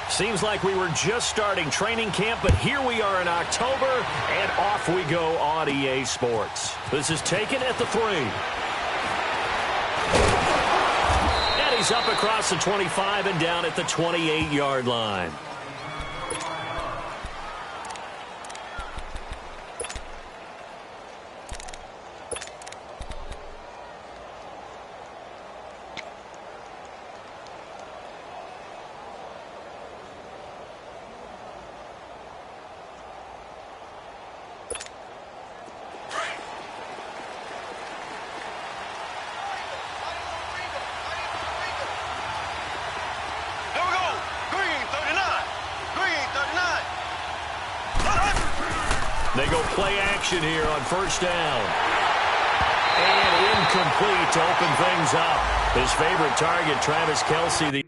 Seems like we were just starting training camp, but here we are in October, and off we go on EA Sports. This is taken at the 3. And he's up across the 25 and down at the 28-yard line. They go play action here on first down. And incomplete to open things up. His favorite target, Travis Kelce,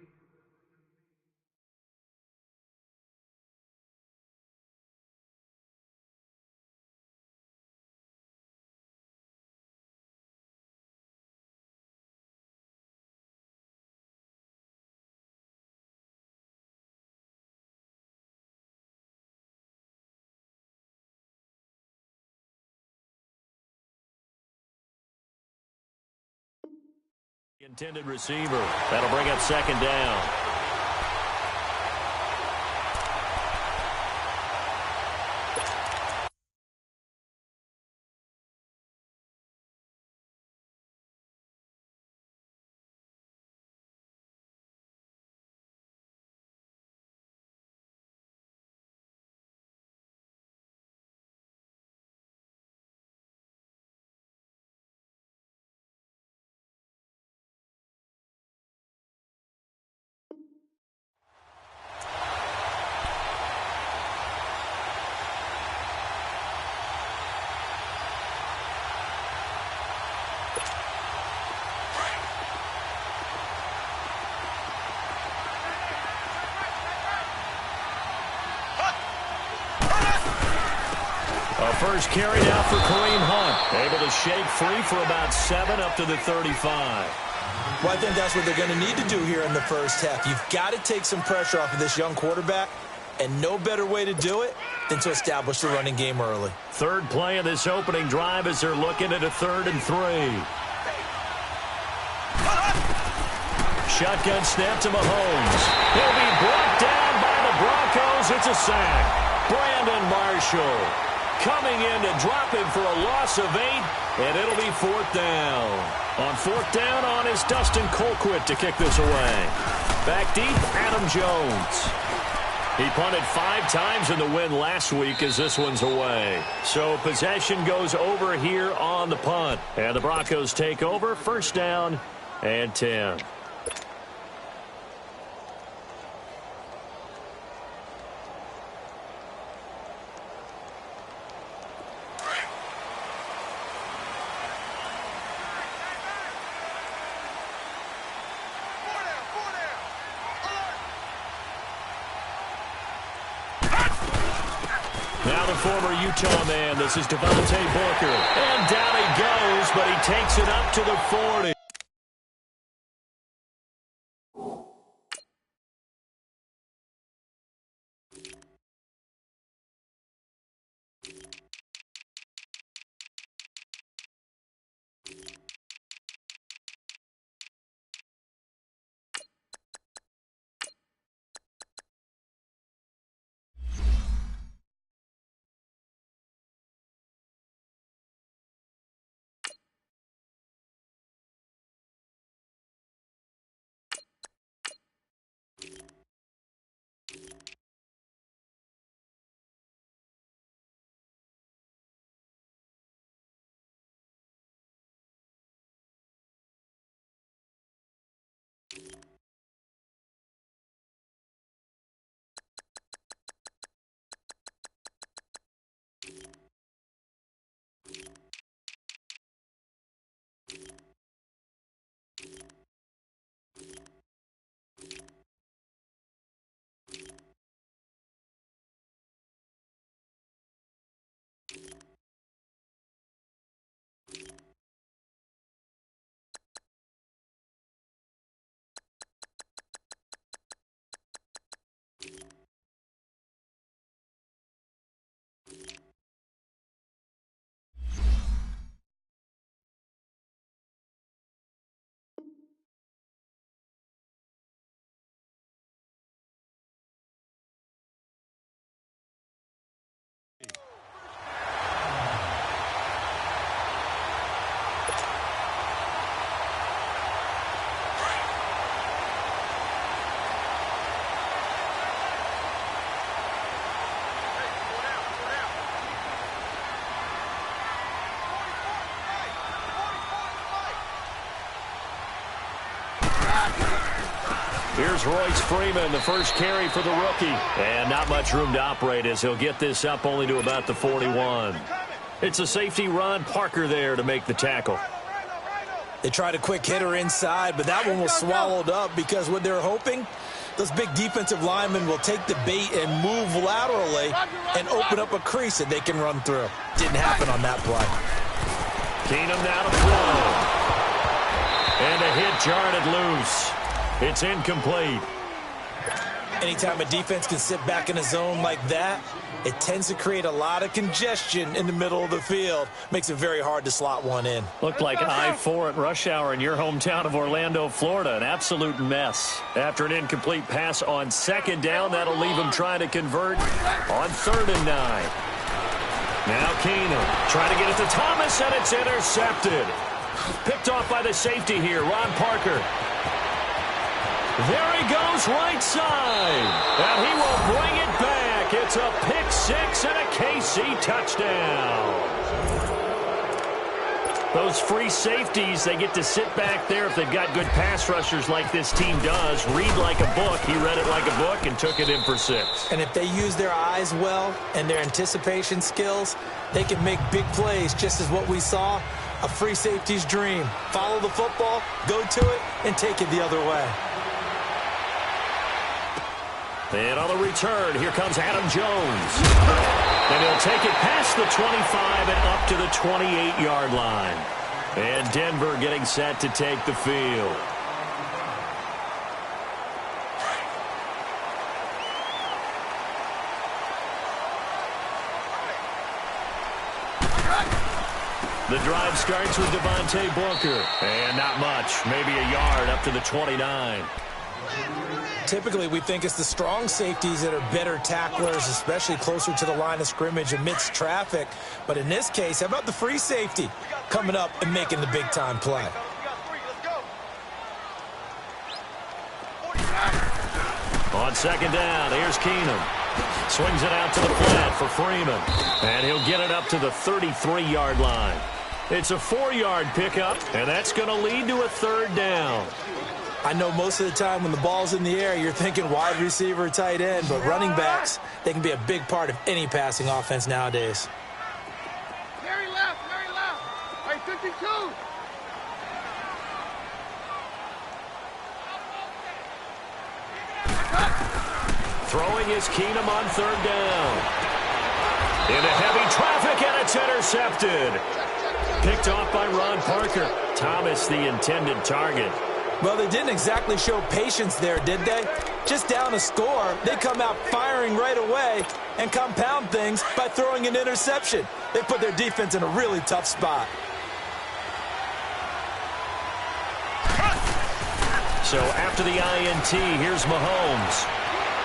intended receiver. That'll bring up second down. First carry now for Kareem Hunt. Able to shake free for about 7 up to the 35. Well, I think that's what they're going to need to do here in the first half. You've got to take some pressure off of this young quarterback, and no better way to do it than to establish the running game early. Third play of this opening drive as they're looking at a 3rd and 3. Shotgun snap to Mahomes. He'll be brought down by the Broncos. It's a sack. Brandon Marshall coming in to drop him for a loss of 8, and it'll be 4th down. On 4th down on is Dustin Colquitt to kick this away. Back deep, Adam Jones. He punted 5 times in the win last week as this one's away. So possession goes over here on the punt. And the Broncos take over, first down and 10. Now the former Utah man, this is Devontae Booker. And down he goes, but he takes it up to the 40. Here's Royce Freeman, the first carry for the rookie. And not much room to operate as he'll get this up only to about the 41. It's a safety Ron Parker there to make the tackle. They tried a quick hitter inside, but that one was swallowed up because what they're hoping, those big defensive linemen will take the bait and move laterally and open up a crease that they can run through. Didn't happen on that play. Keenum now to throw. And a hit jarred it loose. It's incomplete. Anytime a defense can sit back in a zone like that, it tends to create a lot of congestion in the middle of the field. Makes it very hard to slot one in. Looked like I-4 at rush hour in your hometown of Orlando, Florida. An absolute mess. After an incomplete pass on second down, that'll leave him trying to convert on 3rd and 9. Now Keenum trying to get it to Thomas, and it's intercepted. Picked off by the safety here, Ron Parker. There he goes right side. And he will bring it back. It's a pick six and a KC touchdown. Those free safeties, they get to sit back there if they've got good pass rushers like this team does. Read like a book. He read it like a book and took it in for 6. And if they use their eyes well and their anticipation skills, they can make big plays, just as what we saw. A free safety's dream. Follow the football, go to it, and take it the other way. And on the return, here comes Adam Jones. And he'll take it past the 25 and up to the 28-yard line. And Denver getting set to take the field. The drive starts with Devontae Booker. And not much, maybe a yard up to the 29. Typically, we think it's the strong safeties that are better tacklers, especially closer to the line of scrimmage amidst traffic. But in this case, how about the free safety coming up and making the big-time play? On second down, here's Keenum. Swings it out to the flat for Freeman. And he'll get it up to the 33-yard line. It's a 4-yard pickup, and that's going to lead to a 3rd down. I know most of the time when the ball's in the air, you're thinking wide receiver, tight end, but running backs, they can be a big part of any passing offense nowadays. Very left, right 52. Throwing is Keenum on 3rd down. Into heavy traffic, and it's intercepted. Picked off by Ron Parker. Thomas, the intended target. Well, they didn't exactly show patience there, did they? Just down a score, they come out firing right away and compound things by throwing an interception. They put their defense in a really tough spot. So after the INT, here's Mahomes.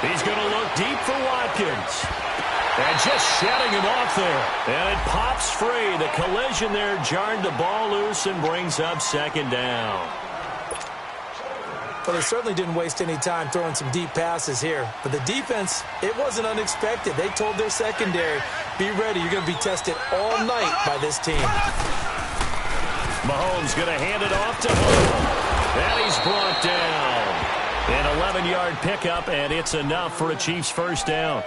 He's going to look deep for Watkins. And just shutting him off there. And it pops free. The collision there jarred the ball loose and brings up 2nd down. Well, they certainly didn't waste any time throwing some deep passes here. But the defense, it wasn't unexpected. They told their secondary, be ready. You're going to be tested all night by this team. Mahomes going to hand it off to Hunt. And he's brought down. An 11-yard pickup, and it's enough for a Chiefs 1st down.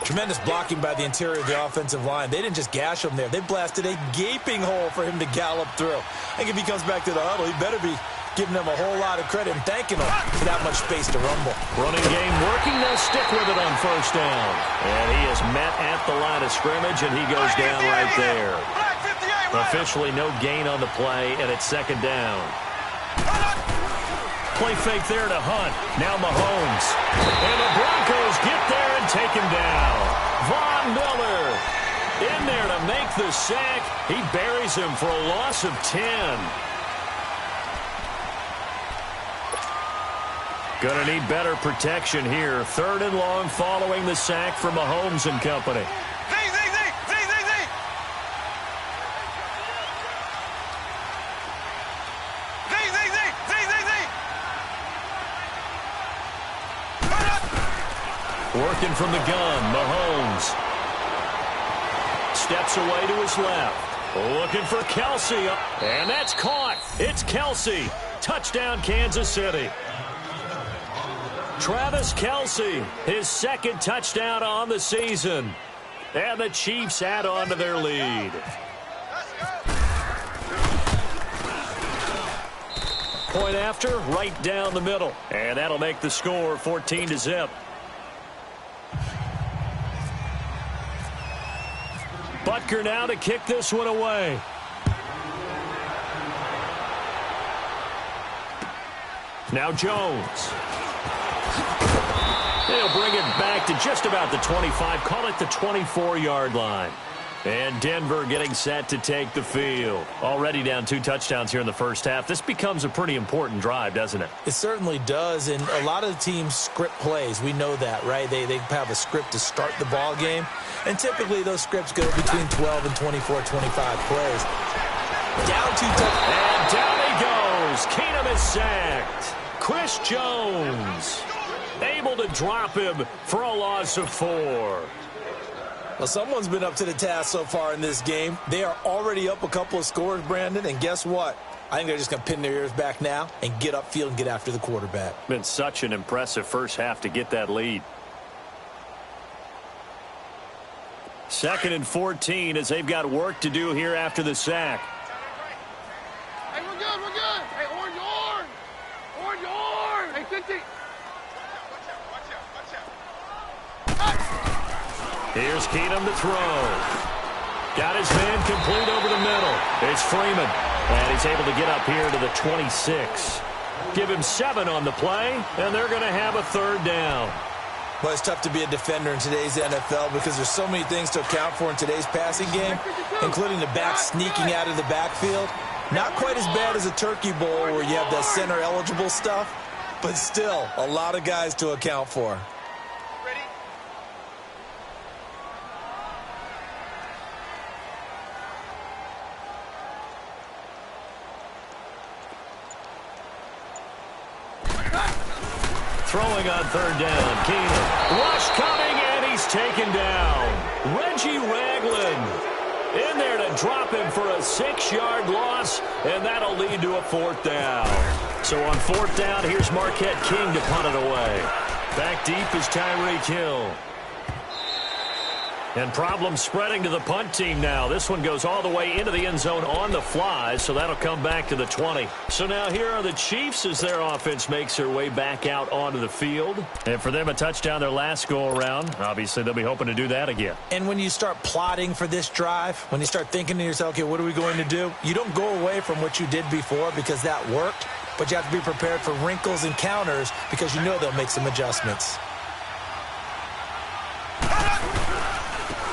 Tremendous blocking by the interior of the offensive line. They didn't just gash him there. They blasted a gaping hole for him to gallop through. I think if he comes back to the huddle, he better be giving them a whole lot of credit and thanking them for that much space to rumble. Running game working. They'll stick with it on 1st down. And he is met at the line of scrimmage, and he goes down right there. Officially no gain on the play, and it's 2nd down. Play fake there to Hunt. Now Mahomes. And the Broncos get there and take him down. Von Miller in there to make the sack. He buries him for a loss of 10. Going to need better protection here. 3rd and long following the sack from Mahomes and company. Working from the gun, Mahomes. Steps away to his left. Looking for Kelsey. And that's caught. It's Kelsey. Touchdown, Kansas City. Travis Kelce, his second touchdown on the season. And the Chiefs add on to their lead. Point after, right down the middle. And that'll make the score 14-0. Butker now to kick this one away. Now Jones. He'll bring it back to just about the 25. Call it the 24-yard line. And Denver getting set to take the field. Already down 2 touchdowns here in the first half. This becomes a pretty important drive, doesn't it? It certainly does, and a lot of the teams script plays. We know that, right? They have a script to start the ball game, and typically those scripts go between 12 and 24, 25 plays. Down 2 touchdowns. And down he goes. Keenum is sacked. Chris Jones able to drop him for a loss of 4. Well, someone's been up to the task so far in this game. They are already up a couple of scores, Brandon, and guess what? I think they're just going to pin their ears back now and get upfield and get after the quarterback. Been such an impressive first half to get that lead. 2nd and 14 as they've got work to do here after the sack. Hey, we're good, we're good. Hey, orange. Orange. Hey, 50. Here's Keenum to throw. Got his man complete over the middle. It's Freeman. And he's able to get up here to the 26. Give him 7 on the play, and they're going to have a 3rd down. Well, it's tough to be a defender in today's NFL because there's so many things to account for in today's passing game, including the back sneaking out of the backfield. Not quite as bad as a turkey bowl where you have that center-eligible stuff, but still a lot of guys to account for. Throwing on 3rd down. Keenum. Rush coming, and he's taken down. Reggie Ragland in there to drop him for a 6-yard loss, and that'll lead to a 4th down. So on 4th down, here's Marquette King to punt it away. Back deep is Tyreek Hill. And problem spreading to the punt team now. This one goes all the way into the end zone on the fly, so that'll come back to the 20. So now here are the Chiefs as their offense makes their way back out onto the field. And for them, a touchdown their last go-around. Obviously, they'll be hoping to do that again. And when you start plotting for this drive, when you start thinking to yourself, okay, what are we going to do? You don't go away from what you did before because that worked, but you have to be prepared for wrinkles and counters because you know they'll make some adjustments.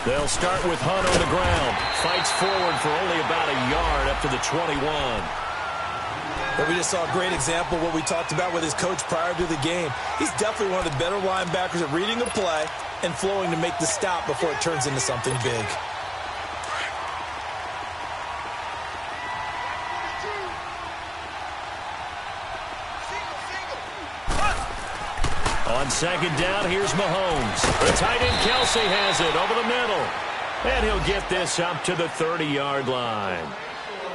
They'll start with Hunt on the ground. Fights forward for only about a yard up to the 21. Well, we just saw a great example of what we talked about with his coach prior to the game. He's definitely one of the better linebackers at reading a play and flowing to make the stop before it turns into something big. On 2nd down, here's Mahomes. The tight end Kelce has it over the middle. And he'll get this up to the 30-yard line.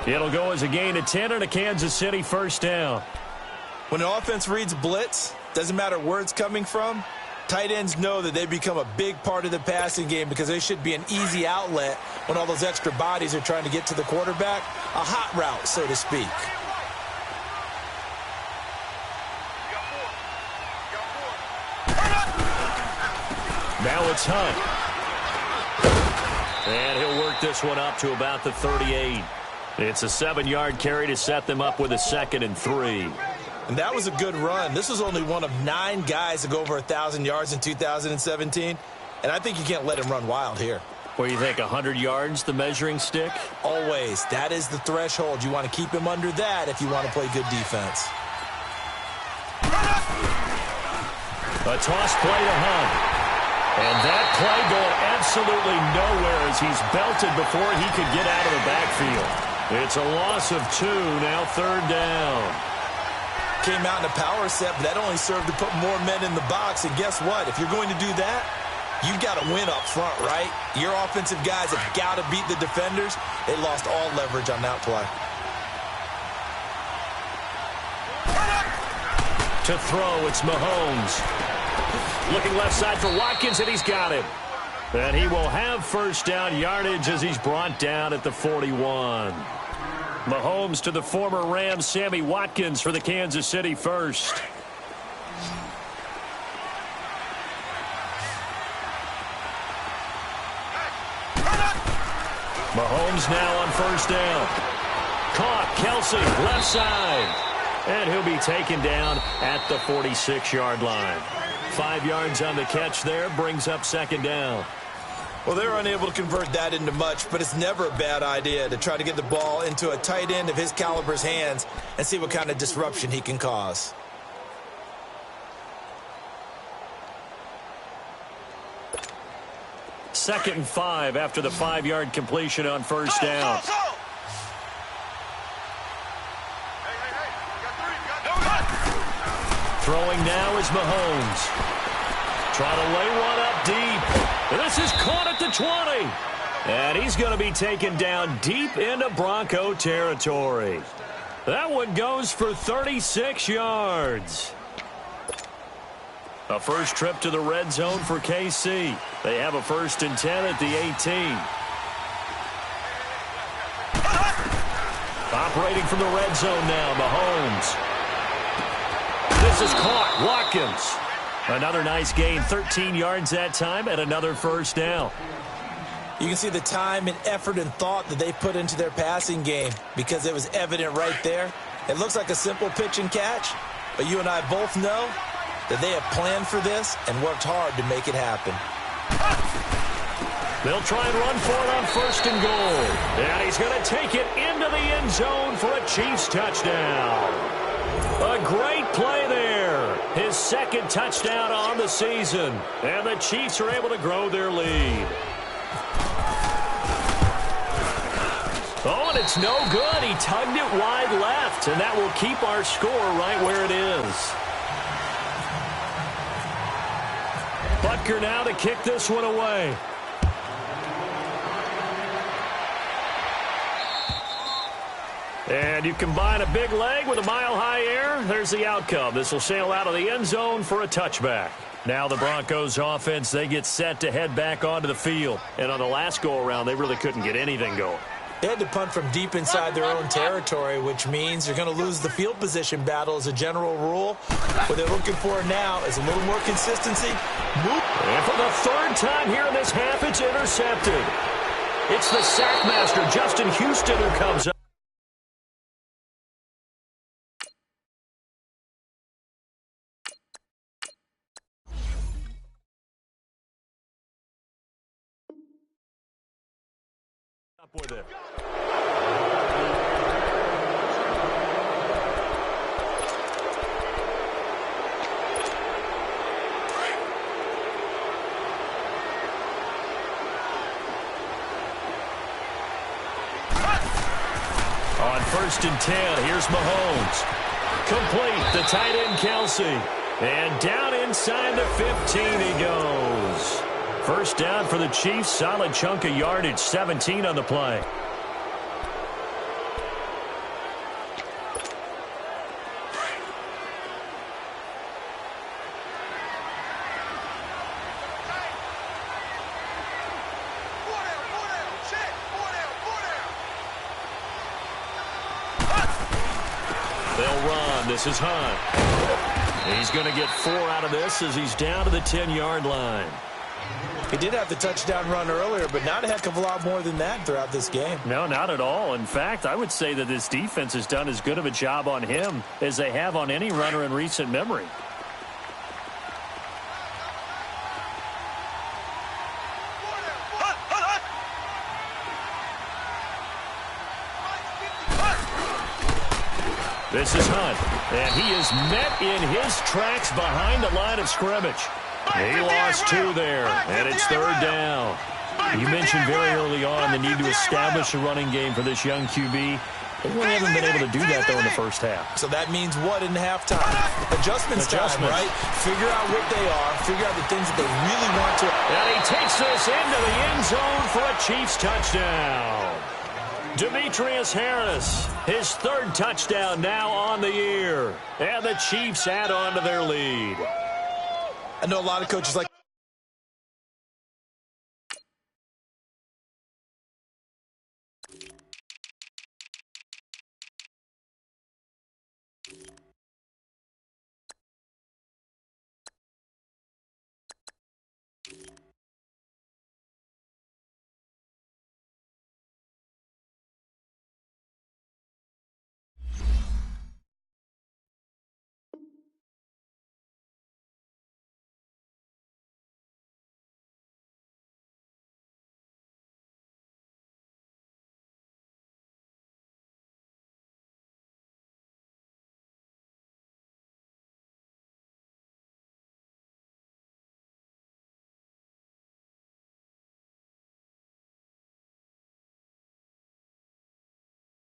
It'll go as a gain of 10 and a Kansas City 1st down. When the offense reads blitz, doesn't matter where it's coming from, tight ends know that they become a big part of the passing game because they should be an easy outlet when all those extra bodies are trying to get to the quarterback. A hot route, so to speak. Now it's Hunt. And he'll work this one up to about the 38. It's a 7-yard carry to set them up with a 2nd and 3. And that was a good run. This was only one of 9 guys to go over 1,000 yards in 2017. And I think you can't let him run wild here. What do you think, 100 yards, the measuring stick? Always. That is the threshold. You want to keep him under that if you want to play good defense. A toss play to Hunt. And that play going absolutely nowhere as he's belted before he could get out of the backfield. It's a loss of 2, now 3rd down. Came out in a power set, but that only served to put more men in the box. And guess what? If you're going to do that, you've got to win up front, right? Your offensive guys have got to beat the defenders. They lost all leverage on that play. To throw, it's Mahomes. Looking left side for Watkins, and he's got it. And he will have first down yardage as he's brought down at the 41. Mahomes to the former Rams, Sammy Watkins for the Kansas City first. Mahomes now on first down. Caught, Kelsey, left side. And he'll be taken down at the 46-yard line. 5 yards on the catch there, brings up second down. Well, they're unable to convert that into much, but it's never a bad idea to try to get the ball into a tight end of his caliber's hands and see what kind of disruption he can cause. Second and 5 after the 5-yard completion on first down. Throwing now is Mahomes. Trying to lay one up deep. This is caught at the 20. And he's going to be taken down deep into Bronco territory. That one goes for 36 yards. A first trip to the red zone for KC. They have a 1st and 10 at the 18. Operating from the red zone now, Mahomes. This is caught. Watkins. Another nice gain, 13 yards that time, and another first down. You can see the time and effort and thought that they put into their passing game because it was evident right there. It looks like a simple pitch and catch, but you and I both know that they have planned for this and worked hard to make it happen. They'll try and run for it on 1st and goal. And he's going to take it into the end zone for a Chiefs touchdown. A great play there. His 2nd touchdown on the season. And the Chiefs are able to grow their lead. Oh, and it's no good. He tugged it wide left, and that will keep our score right where it is. Butker now to kick this one away. And you combine a big leg with a mile-high air, there's the outcome. This will sail out of the end zone for a touchback. Now the Broncos offense, they get set to head back onto the field. And on the last go-around, they really couldn't get anything going. They had to punt from deep inside their own territory, which means they're going to lose the field position battle as a general rule. What they're looking for now is a little more consistency. And for the 3rd time here in this half, it's intercepted. It's the sackmaster, Justin Houston, who comes up. With it. On 1st and 10, here's Mahomes. Complete, the tight end Kelsey. And down inside the 15 he goes. First down for the Chiefs, solid chunk of yardage, 17 on the play. They'll run. This is Hunt. He's going to get 4 out of this as he's down to the 10-yard line. He did have the touchdown run earlier, but not a heck of a lot more than that throughout this game. No, not at all. In fact, I would say that this defense has done as good of a job on him as they have on any runner in recent memory. This is Hunt, and he is met in his tracks behind the line of scrimmage. He lost 2 there, and it's 3rd down. You mentioned very early on the need to establish a running game for this young QB. They really haven't been able to do that, though, in the first half. So that means what in halftime? Adjustments time, right? Figure out what they are. Figure out the things that they really want to. And he takes this into the end zone for a Chiefs touchdown. Demetrius Harris, his third touchdown now on the year. And the Chiefs add on to their lead. I know a lot of coaches like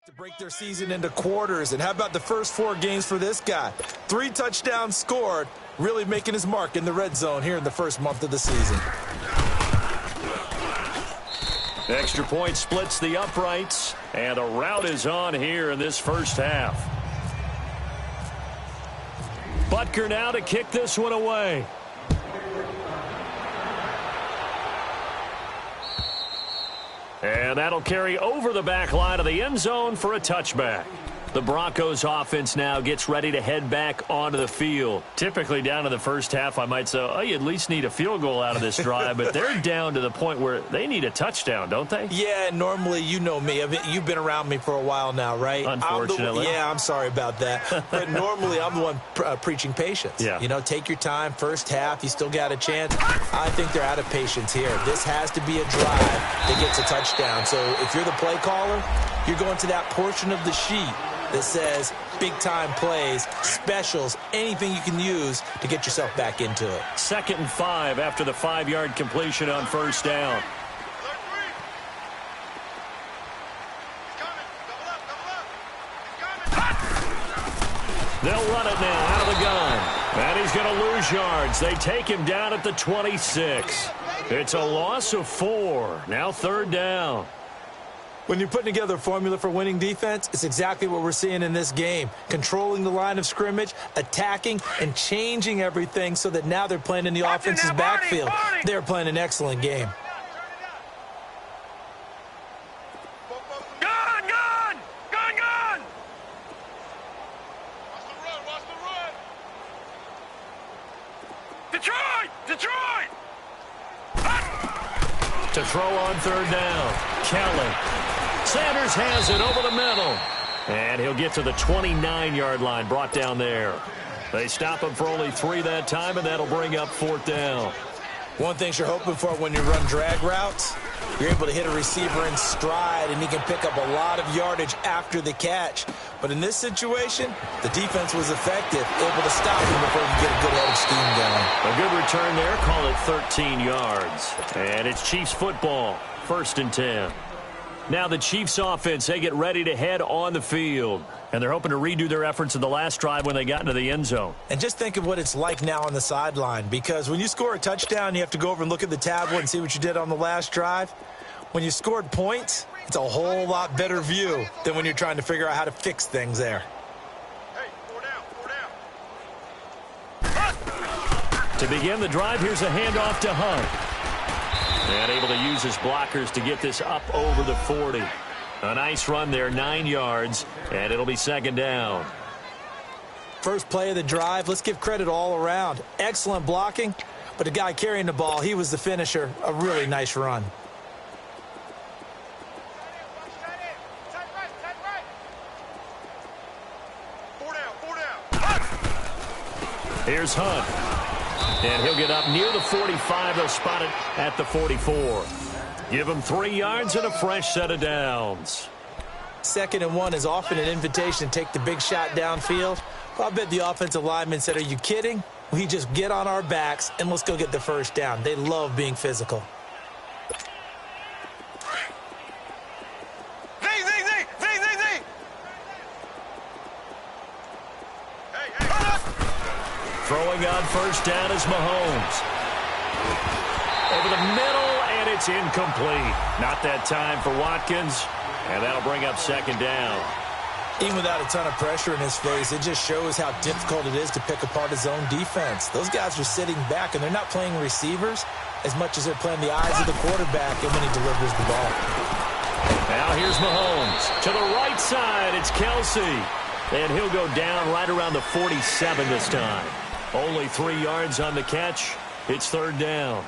to break their season into quarters. And how about the first 4 games for this guy? 3 touchdowns scored, really making his mark in the red zone here in the first month of the season. Extra point splits the uprights, and a rout is on here in this first half. Butker now to kick this one away. And that'll carry over the back line of the end zone for a touchback. The Broncos offense now gets ready to head back onto the field. Typically down to the first half, I might say, oh, you at least need a field goal out of this drive, but they're down to the point where they need a touchdown, don't they? Yeah, normally, you know me. You've been around me for a while now, right? Unfortunately. I'm sorry about that. But normally, I'm the one preaching patience. Yeah. You know, take your time. First half, you still got a chance. I think they're out of patience here. This has to be a drive that gets a touchdown. So if you're the play caller, you're going to that portion of the sheet that says big-time plays, specials, anything you can use to get yourself back into it. 2nd and 5 after the 5-yard completion on first down. They'll run it now out of the gun. And he's going to lose yards. They take him down at the 26. It's a loss of 4. Now 3rd down. When you're putting together a formula for winning defense, it's exactly what we're seeing in this game. Controlling the line of scrimmage, attacking, and changing everything so that now they're playing in the offense's backfield. They're playing an excellent game. Gun! Gun! Gun! Gun! Watch the run! Detroit! Detroit! To throw on 3rd down. Kelly. Sanders has it over the middle. And he'll get to the 29-yard line, brought down there. They stop him for only 3 that time, and that'll bring up 4th down. One thing you're hoping for when you run drag routes, you're able to hit a receiver in stride, and he can pick up a lot of yardage after the catch. But in this situation, the defense was effective, able to stop him before he could get a good head of steam going. A good return there, call it 13 yards. And it's Chiefs football, 1st and 10. Now the Chiefs offense, they get ready to head on the field. And they're hoping to redo their efforts in the last drive when they got into the end zone. And just think of what it's like now on the sideline, because when you score a touchdown, you have to go over and look at the tablet and see what you did on the last drive. When you scored points, it's a whole lot better view than when you're trying to figure out how to fix things there. Hey, 4 down. To begin the drive, here's a handoff to Hunt. And able to use his blockers to get this up over the 40. A nice run there, 9 yards, and it'll be 2nd down. First play of the drive, let's give credit all around. Excellent blocking, but the guy carrying the ball, he was the finisher. A really nice run. Here's Hunt. And he'll get up near the 45. They'll spot it at the 44. Give him 3 yards and a fresh set of downs. 2nd and 1 is often an invitation to take the big shot downfield. Well, I bet the offensive lineman said, are you kidding? We just get on our backs and let's go get the first down. They love being physical. Throwing on first down is Mahomes. Over the middle, and it's incomplete. Not that time for Watkins. And that'll bring up second down. Even without a ton of pressure in his face, it just shows how difficult it is to pick apart his own defense. Those guys are sitting back, and they're not playing receivers as much as they're playing the eyes of the quarterback and when he delivers the ball. Now here's Mahomes. To the right side, it's Kelsey. And he'll go down right around the 47 this time. Only 3 yards on the catch. It's third down.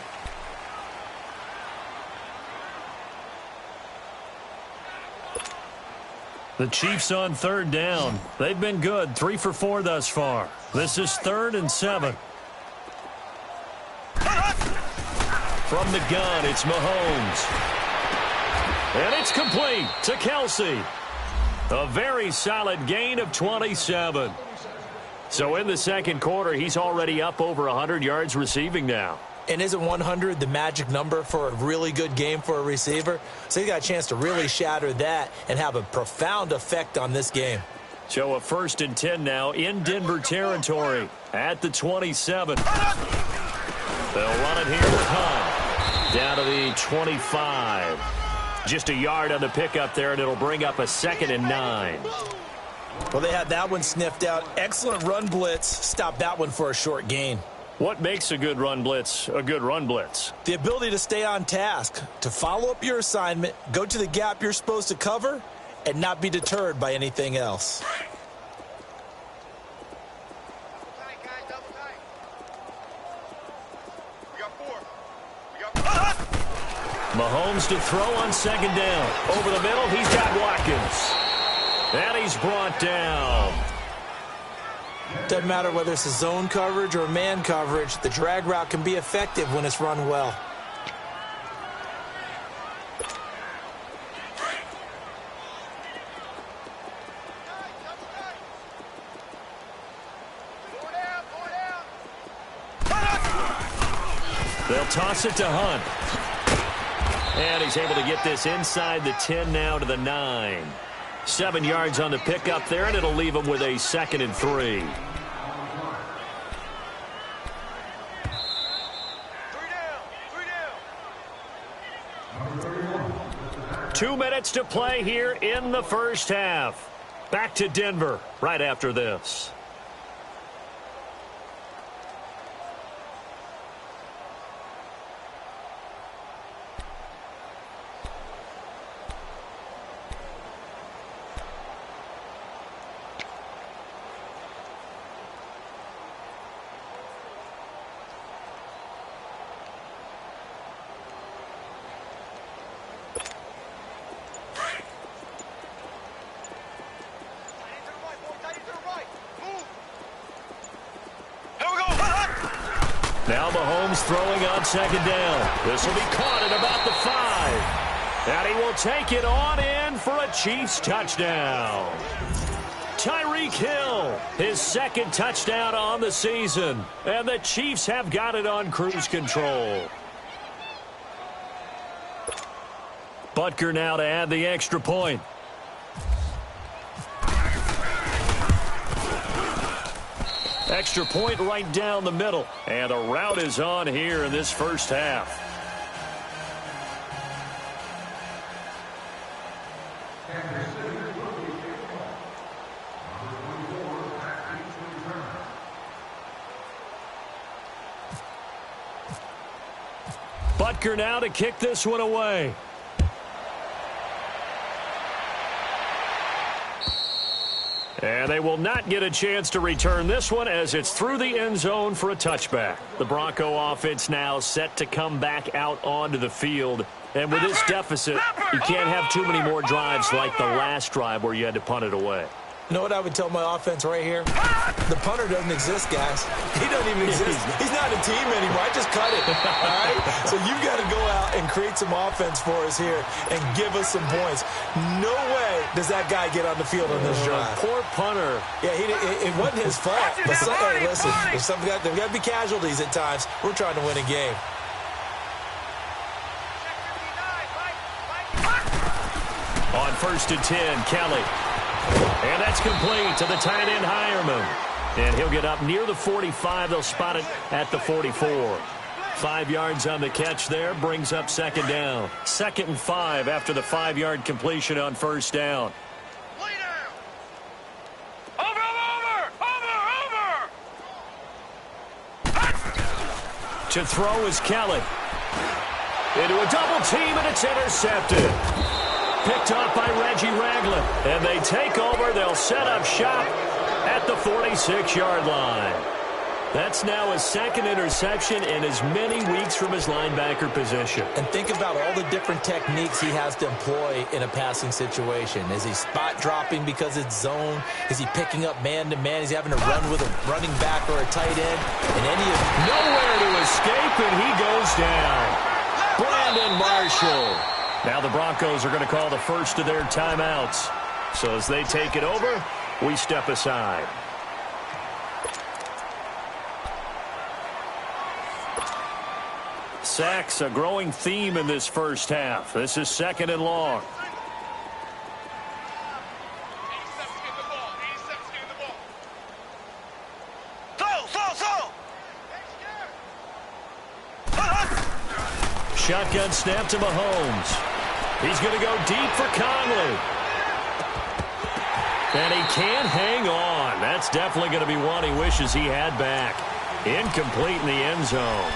The Chiefs on third down. They've been good, 3 for 4 thus far. This is 3rd and 7. From the gun, it's Mahomes. And it's complete to Kelsey. A very solid gain of 27. So in the second quarter, he's already up over 100 yards receiving now. And isn't 100 the magic number for a really good game for a receiver? So he got a chance to really shatter that and have a profound effect on this game. So a 1st and 10 now in Denver territory at the 27. They'll run it here with Hunt. Down to the 25. Just a yard on the pickup there, and it'll bring up a 2nd and 9. Well, they had that one sniffed out. Excellent run blitz. Stop that one for a short gain. What makes a good run blitz a good run blitz? The ability to stay on task, to follow up your assignment, go to the gap you're supposed to cover, and not be deterred by anything else. Mahomes to throw on 2nd down. Over the middle, he's got Watkins. And he's brought down. Doesn't matter whether it's a zone coverage or man coverage, the drag route can be effective when it's run well. They'll toss it to Hunt. And he's able to get this inside the 10 now to the 9. 7 yards on the pickup there, and it'll leave him with a 2nd and 3. 2 minutes to play here in the first half. Back to Denver right after this. Now Mahomes throwing on 2nd down. This will be caught at about the 5. And he will take it on in for a Chiefs touchdown. Tyreek Hill, his 2nd touchdown on the season. And the Chiefs have got it on cruise control. Butker now to add the extra point. Extra point right down the middle. And the route is on here in this first half. Butker now to kick this one away. And they will not get a chance to return this one as it's through the end zone for a touchback. The Bronco offense now set to come back out onto the field. And with this deficit, you can't have too many more drives like the last drive where you had to punt it away. You know what I would tell my offense right here? The punter doesn't exist, guys. He doesn't even exist. He's not a team anymore. I just cut it. All right? So you've got to go out and create some offense for us here and give us some points. No way does that guy get on the field on this drive. Poor punter. Yeah, it wasn't his fault. But hey, listen, there's got to be casualties at times. We're trying to win a game. On 1st and 10, Kelly. And that's complete to the tight end, Hireman. And he'll get up near the 45. They'll spot it at the 44. 5 yards on the catch there, brings up second down. 2nd and 5 after the 5-yard completion on first down. To throw is Kelly. Into a double team, and it's intercepted. Picked off by Reggie Ragland. And they take over. They'll set up shop at the 46-yard line. That's now his 2nd interception in as many weeks from his linebacker position. And think about all the different techniques he has to employ in a passing situation. Is he spot dropping because it's zone? Is he picking up man-to-man? Is he having to run with a running back or a tight end? And any of nowhere to escape, and he goes down. Brandon Marshall. Now the Broncos are going to call the first of their timeouts. So as they take it over, we step aside. Sacks, a growing theme in this first half. This is 2nd and long. Shotgun snap to Mahomes. He's going to go deep for Conley. And he can't hang on. That's definitely going to be one he wishes he had back. Incomplete in the end zone.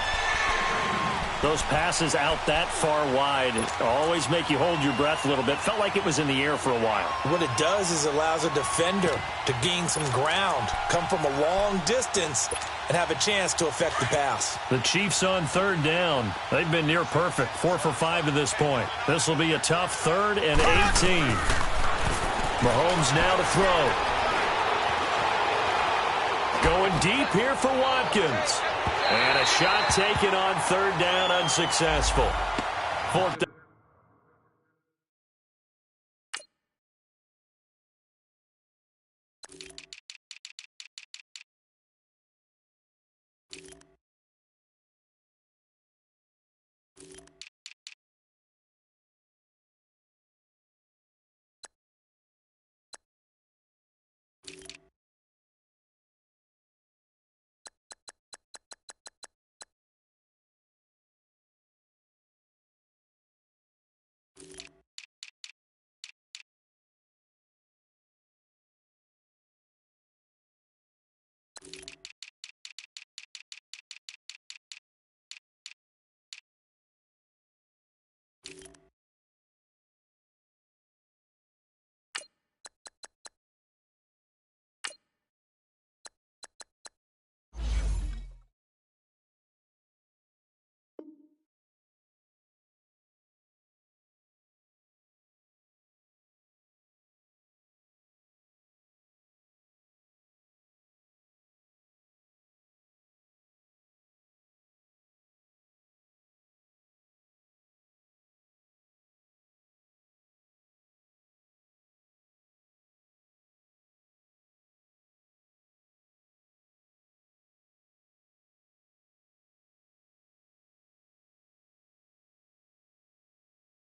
Those passes out that far wide always make you hold your breath a little bit. Felt like it was in the air for a while. What it does is allows a defender to gain some ground, come from a long distance, and have a chance to affect the pass. The Chiefs on 3rd down. They've been near perfect, 4 for 5 to this point. This will be a tough 3rd and 18. Mahomes now to throw. Going deep here for Watkins. And a shot taken on 3rd down, unsuccessful. 4th down.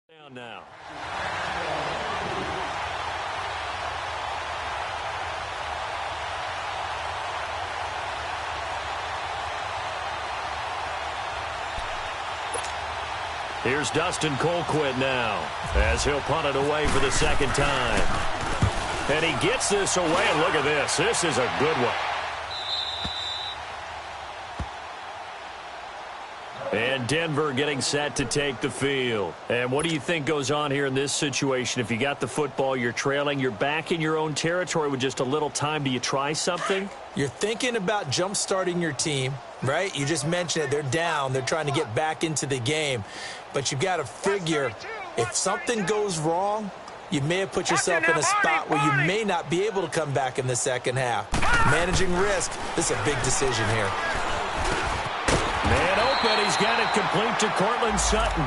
Down now. Here's Dustin Colquitt now as he'll punt it away for the 2nd time. And he gets this away, and look at this. This is a good one. And Denver getting set to take the field. And what do you think goes on here in this situation? If you got the football, you're trailing, you're back in your own territory with just a little time. Do you try something? You're thinking about jump-starting your team, right? You just mentioned it. They're down. They're trying to get back into the game. But you've got to figure if something goes wrong, you may have put yourself in a spot where you may not be able to come back in the second half. Managing risk, this is a big decision here. Man open, he's got it complete to Cortland Sutton.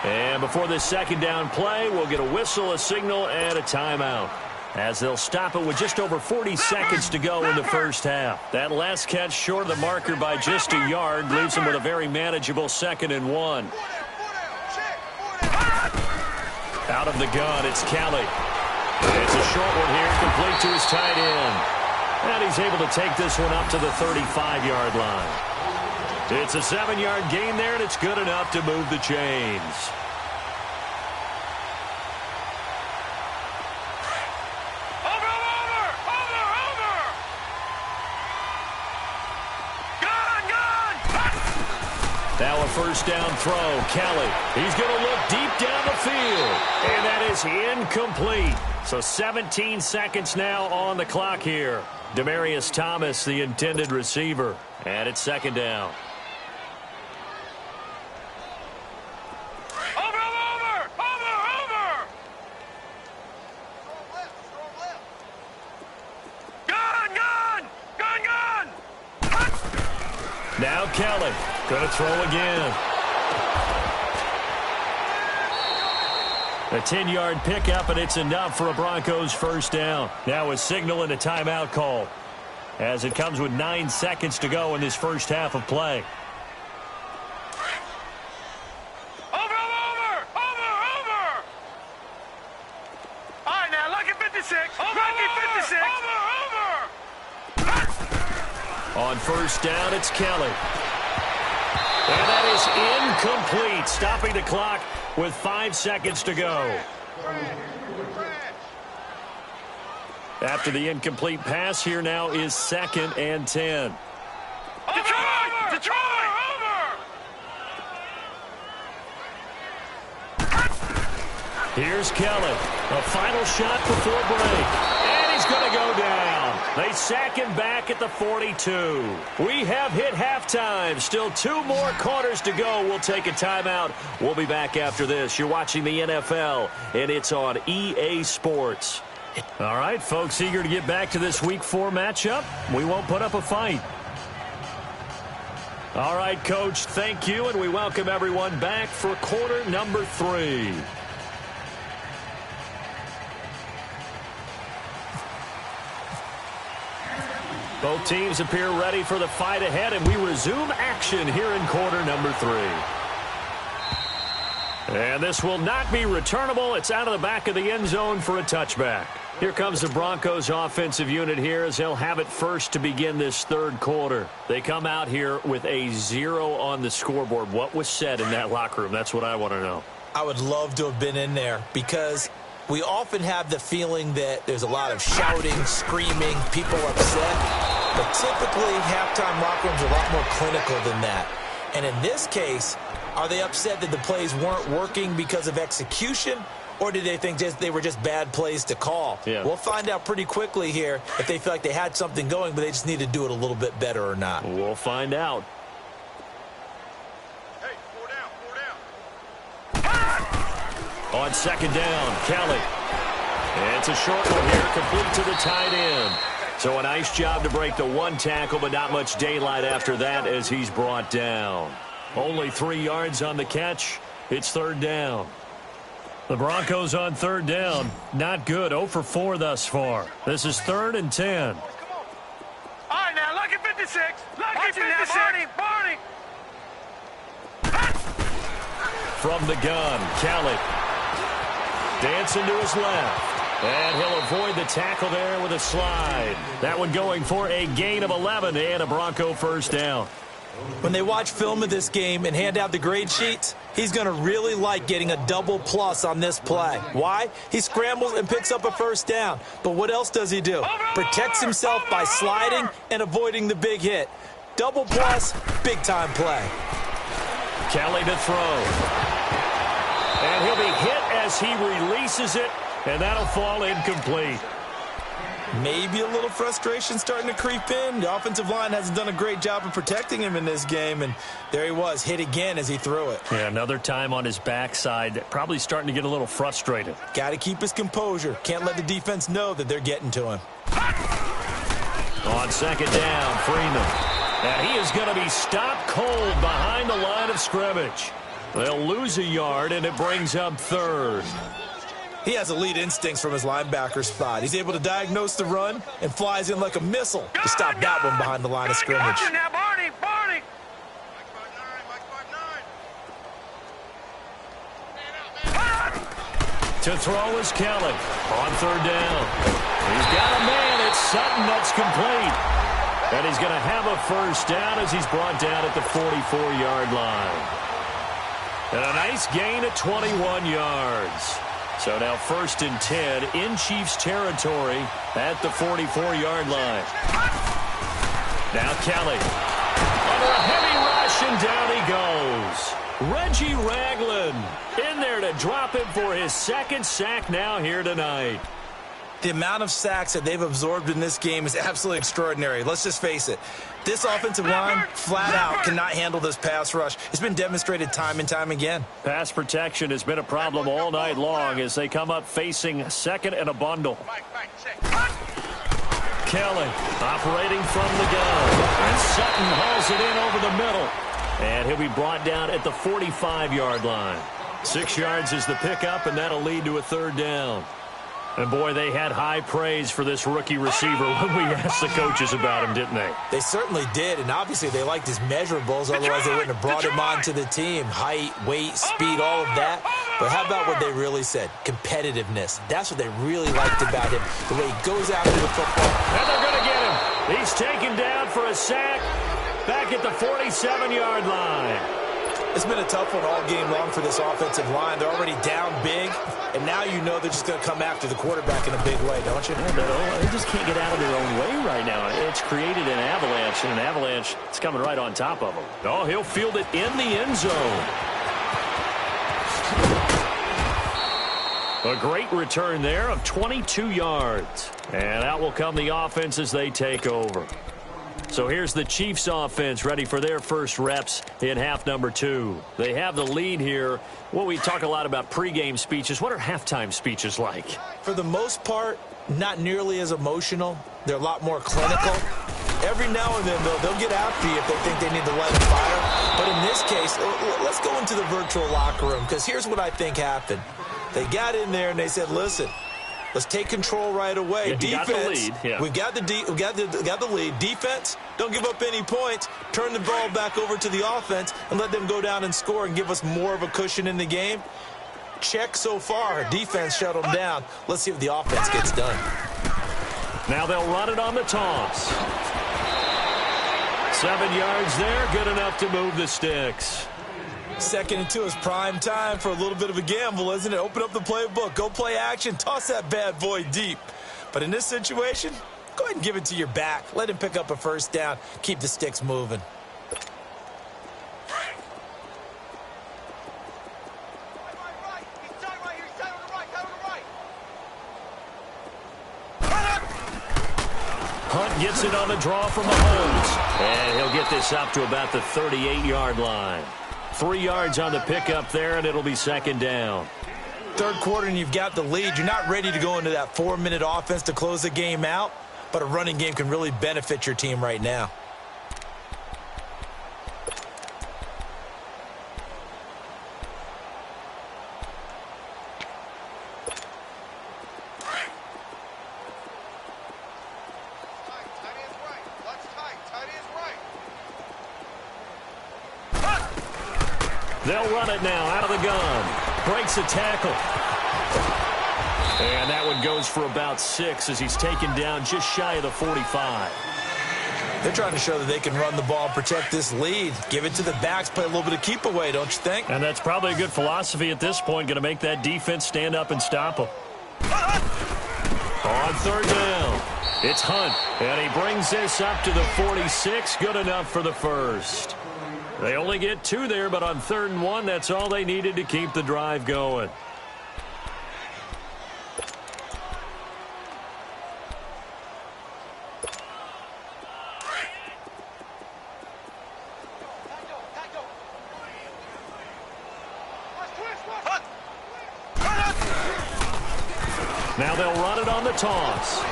And before this 2nd down play, we'll get a whistle, a signal, and a timeout, as they'll stop it with just over 40 seconds to go in the first half. That last catch short of the marker by just a yard leaves him with a very manageable 2nd and 1. Out of the gun, it's Kelly. It's a short one here, complete to his tight end. And he's able to take this one up to the 35-yard line. It's a 7-yard gain there, and it's good enough to move the chains. Now a first down throw. Kelly, he's going to look deep down the field. And that is incomplete. So 17 seconds now on the clock here. Demaryius Thomas, the intended receiver. And it's second down. Now Kelly, going to throw again. A 10-yard pickup, and it's enough for a Broncos first down. Now a signal and a timeout call, as it comes with 9 seconds to go in this first half of play. Over! All right, now, lucky 56. Lucky 56. On first down, it's Kelly. And that is incomplete, stopping the clock with 5 seconds to go. After the incomplete pass, here now is 2nd and 10. Detroit! Here's Kelly. A final shot before break. And he's going to go down. They sack him back at the 42. We have hit halftime. Still 2 more quarters to go. We'll take a timeout. We'll be back after this. You're watching the NFL, and it's on EA Sports. All right, folks, eager to get back to this Week 4 matchup. We won't put up a fight. All right, Coach, thank you, and we welcome everyone back for quarter number 3. Both teams appear ready for the fight ahead, and we resume action here in quarter number 3. And this will not be returnable. It's out of the back of the end zone for a touchback. Here comes the Broncos offensive unit here as they'll have it first to begin this third quarter. They come out here with a 0 on the scoreboard. What was said in that locker room? That's what I want to know. I would love to have been in there because we often have the feeling that there's a lot of shouting, screaming, people upset. But typically, halftime locker rooms are a lot more clinical than that. And in this case, are they upset that the plays weren't working because of execution? Or did they think they were just bad plays to call? Yeah. We'll find out pretty quickly here if they feel like they had something going, but they just need to do it a little bit better or not. We'll find out. Hey, 4 down. On second down, Kelly. And it's a short one here, complete to the tight end. So a nice job to break the 1 tackle, but not much daylight after that as he's brought down. Only 3 yards on the catch. It's third down. The Broncos on third down. Not good. 0 for 4 thus far. This is 3rd and 10. All right, now, lucky 56. Lucky 56. Barney. From the gun, Kelly. Dancing to his left. And he'll avoid the tackle there with a slide. That one going for a gain of 11 and a Bronco first down. When they watch film of this game and hand out the grade sheets, he's going to really like getting a double plus on this play. Why? He scrambles and picks up a first down. But what else does he do? Protects himself by sliding and avoiding the big hit. Double plus, big-time play. Kelly to throw. And he'll be hit as he releases it, and that'll fall incomplete. Maybe a little frustration starting to creep in. The offensive line hasn't done a great job of protecting him in this game, and there he was, hit again as he threw it. Yeah, another time on his backside, probably starting to get a little frustrated. Got to keep his composure. Can't let the defense know that they're getting to him. On second down, Freeman. And he is going to be stopped cold behind the line of scrimmage. They'll lose a yard, and it brings up 3rd. He has elite instincts from his linebacker spot. He's able to diagnose the run and flies in like a missile to stop that one behind the line of scrimmage. Now, Barney. To throw is Kelly on third down. He's got a man. It's Sutton. That's complete. And he's going to have a first down as he's brought down at the 44-yard line. And a nice gain at 21 yards. So now 1st and 10 in Chiefs territory at the 44-yard line. Now Kelly. Under a heavy rush, and down he goes. Reggie Ragland in there to drop him for his 2nd sack now here tonight. The amount of sacks that they've absorbed in this game is absolutely extraordinary. Let's just face it. This offensive line, flat out, cannot handle this pass rush. It's been demonstrated time and time again. Pass protection has been a problem all night long as they come up facing 2nd and a bundle. Kelly operating from the gun. And Sutton hauls it in over the middle. And he'll be brought down at the 45-yard line. 6 yards is the pickup, and that'll lead to a 3rd down. And, boy, they had high praise for this rookie receiver when we asked the coaches about him, didn't they? They certainly did, and obviously they liked his measurables. Otherwise, they wouldn't have brought him onto the team. Height, weight, speed, all of that. But how about what they really said? Competitiveness. That's what they really liked about him, the way he goes after the football. And they're going to get him. He's taken down for a sack back at the 47-yard line. It's been a tough one all game long for this offensive line. They're already down big, and now you know they're just going to come after the quarterback in a big way, don't you? Yeah, they just can't get out of their own way right now. It's created an avalanche, and an avalanche is coming right on top of them. Oh, he'll field it in the end zone. A great return there of 22 yards. And out will come the offense as they take over. So here's the Chiefs offense ready for their first reps in half number 2. They have the lead here. Well, we talk a lot about pregame speeches. What are halftime speeches like? For the most part, not nearly as emotional. They're a lot more clinical. Every now and then, though, they'll get after you if they think they need to light a fire. But in this case, let's go into the virtual locker room, because here's what I think happened. They got in there and they said, listen, let's take control right away. Yeah, defense, got the lead. Yeah. we've got the lead. Defense, don't give up any points. Turn the ball back over to the offense and let them go down and score and give us more of a cushion in the game. Check so far. Defense shut them down. Let's see if the offense gets done. Now they'll run it on the toss. 7 yards there, good enough to move the sticks. 2nd and 2 is prime time for a little bit of a gamble, isn't it? Open up the playbook, go play action, toss that bad boy deep. But in this situation, go ahead and give it to your back. Let him pick up a first down. Keep the sticks moving. Hunt gets it on the draw from Mahomes. And he'll get this up to about the 38-yard line. 3 yards on the pickup there, and it'll be 2nd down. 3rd quarter, and you've got the lead. You're not ready to go into that 4-minute offense to close the game out, but a running game can really benefit your team right now. They'll run it now out of the gun. Breaks a tackle. And that one goes for about 6 as he's taken down just shy of the 45. They're trying to show that they can run the ball and protect this lead. Give it to the backs, play a little bit of keep away, don't you think? And that's probably a good philosophy at this point, going to make that defense stand up and stop them. On 3rd down, it's Hunt, and he brings this up to the 46, good enough for the first. They only get 2 there, but on 3rd and 1, that's all they needed to keep the drive going. Now they'll run it on the toss.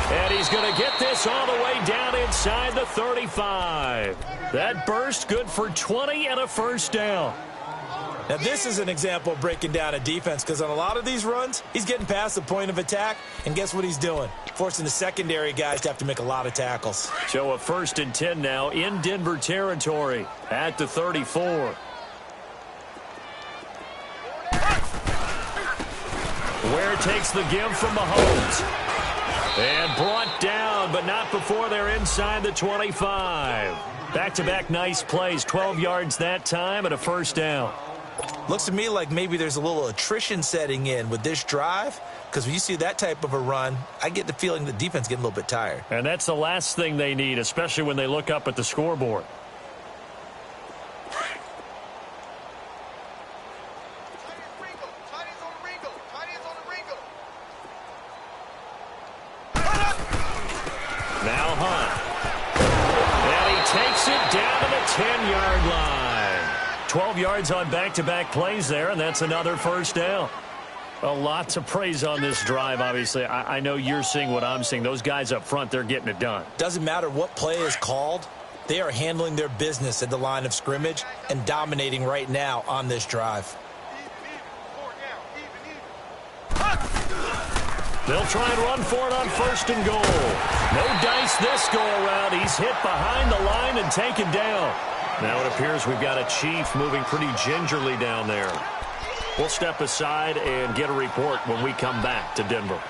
And he's going to get this all the way down inside the 35. That burst good for 20 and a first down. Now, this is an example of breaking down a defense, because on a lot of these runs, he's getting past the point of attack, and guess what he's doing? Forcing the secondary guys to have to make a lot of tackles. So a 1st and 10 now in Denver territory at the 34. Ware takes the give from Mahomes. And brought down, but not before they're inside the 25. Back-to-back nice plays, 12 yards that time and a first down. Looks to me like maybe there's a little attrition setting in with this drive, because when you see that type of a run, I get the feeling the defense getting a little bit tired. And that's the last thing they need, especially when they look up at the scoreboard. Now Hunt. And he takes it down to the 10-yard line. 12 yards on back-to-back plays there, and that's another first down. A lot to praise on this drive, obviously. I know you're seeing what I'm seeing. Those guys up front, they're getting it done. Doesn't matter what play is called. They are handling their business at the line of scrimmage and dominating right now on this drive. They'll try and run for it on first and goal. No dice this go-around. He's hit behind the line and taken down. Now it appears we've got a Chief moving pretty gingerly down there. We'll step aside and get a report when we come back to Denver.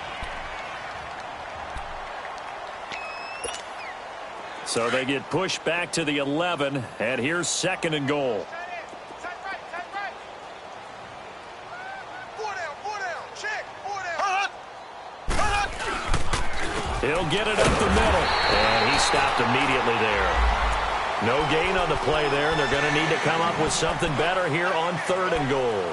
So they get pushed back to the 11, and here's second and goal. He'll get it up the middle, and he stopped immediately there. No gain on the play there, and they're going to need to come up with something better here on third and goal.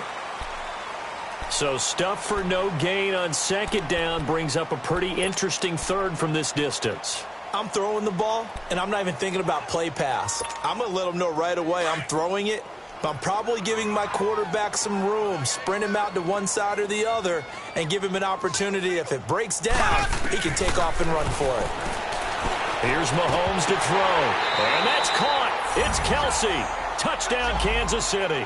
So stuff for no gain on second down brings up a pretty interesting third from this distance. I'm throwing the ball, and I'm not even thinking about play pass. I'm going to let them know right away I'm throwing it, but I'm probably giving my quarterback some room, sprint him out to one side or the other, and give him an opportunity. If it breaks down, he can take off and run for it. Here's Mahomes to throw, and that's caught. It's Kelsey. Touchdown, Kansas City.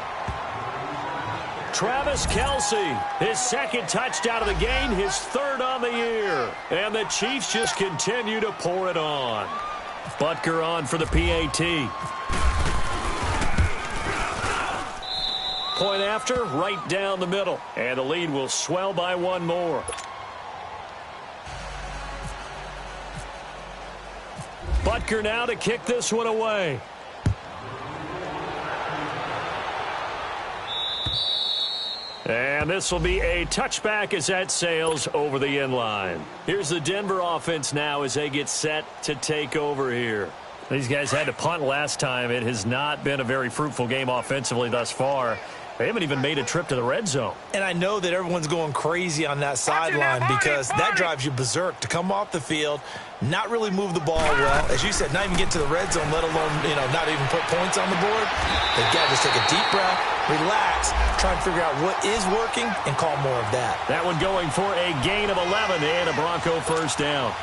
Travis Kelsey, his second touchdown of the game, his third on the year. And the Chiefs just continue to pour it on. Butker on for the PAT. Point after, right down the middle. And the lead will swell by one more. Butker now to kick this one away. And this will be a touchback as that sails over the end line. Here's the Denver offense now as they get set to take over here. These guys had to punt last time. It has not been a very fruitful game offensively thus far. They haven't even made a trip to the red zone. And I know that everyone's going crazy on that sideline because that drives you berserk to come off the field, not really move the ball well. As you said, not even get to the red zone, let alone, not even put points on the board. They've got to just take a deep breath, relax, try and figure out what is working, and call more of that. That one going for a gain of 11 and a Bronco first down.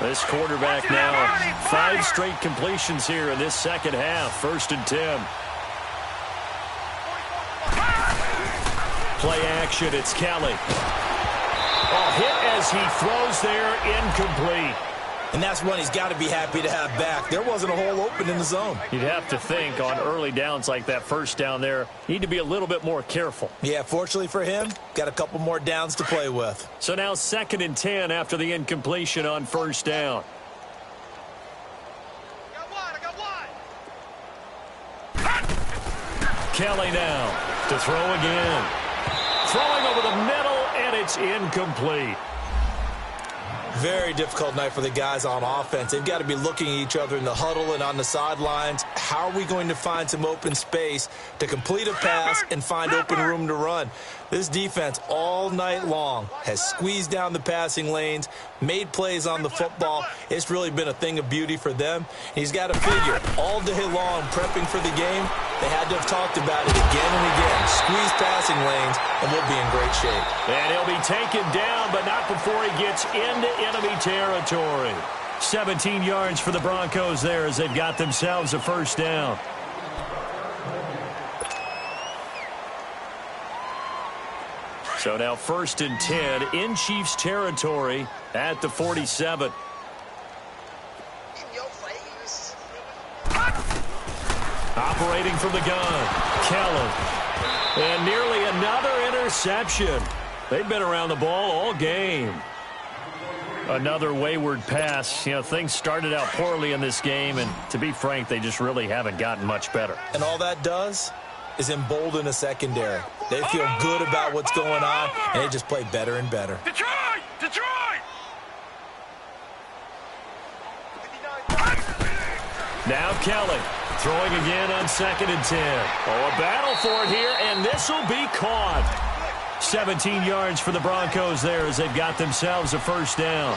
This quarterback now, 5 straight completions here in this second half. First and 10. Play action, it's Kelly. Hit as he throws there, incomplete. And that's one he's got to be happy to have back. There wasn't a hole open in the zone. You'd have to think on early downs like that first down there, need to be a little bit more careful. Yeah, fortunately for him, got a couple more downs to play with. So now second and 10 after the incompletion on first down. I got one. Kelly now to throw again. Throwing over the middle, and it's incomplete. Very difficult night for the guys on offense. They've got to be looking at each other in the huddle and on the sidelines. How are we going to find some open space to complete a pass and find open room to run? This defense all night long has squeezed down the passing lanes, made plays on the football. It's really been a thing of beauty for them. He's got to figure all day long prepping for the game, they had to have talked about it again and again. Squeeze passing lanes, and we'll be in great shape. And he'll be taken down, but not before he gets into enemy territory. 17 yards for the Broncos there as they've got themselves a first down. So now first and 10 in Chiefs territory at the 47. Operating from the gun, Keller. And nearly another interception. They've been around the ball all game. Another wayward pass. You know, things started out poorly in this game, and to be frank, they just really haven't gotten much better. And all that does is embolden a secondary. They feel good about what's going on, and they just play better and better. Detroit! Detroit! Now Kelly throwing again on 2nd and 10. Oh, a battle for it here, and this will be caught. 17 yards for the Broncos there as they've got themselves a first down.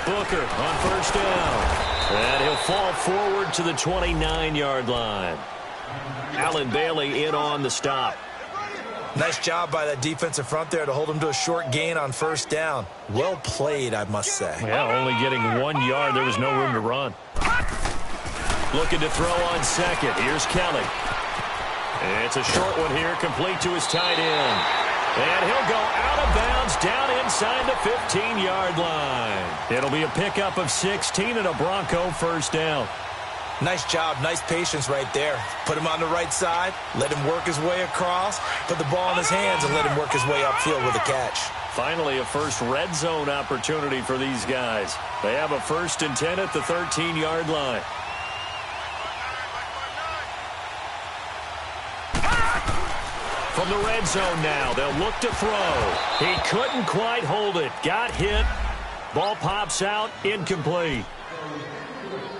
Booker on first down. And he'll fall forward to the 29-yard line. Allen Bailey in on the stop. Nice job by that defensive front there to hold him to a short gain on first down. Well played, I must say. Yeah, only getting 1 yard. There was no room to run. Looking to throw on second. Here's Kelly. It's a short one here, complete to his tight end. And he'll go out of bounds down inside the 15-yard line. It'll be a pickup of 16 and a Bronco first down. Nice job, nice patience right there. Put him on the right side, let him work his way across, put the ball in his hands, and let him work his way upfield with a catch. Finally, a first red zone opportunity for these guys. They have a 1st and 10 at the 13-yard line. From the red zone now, they'll look to throw. He couldn't quite hold it. Got hit. Ball pops out, incomplete.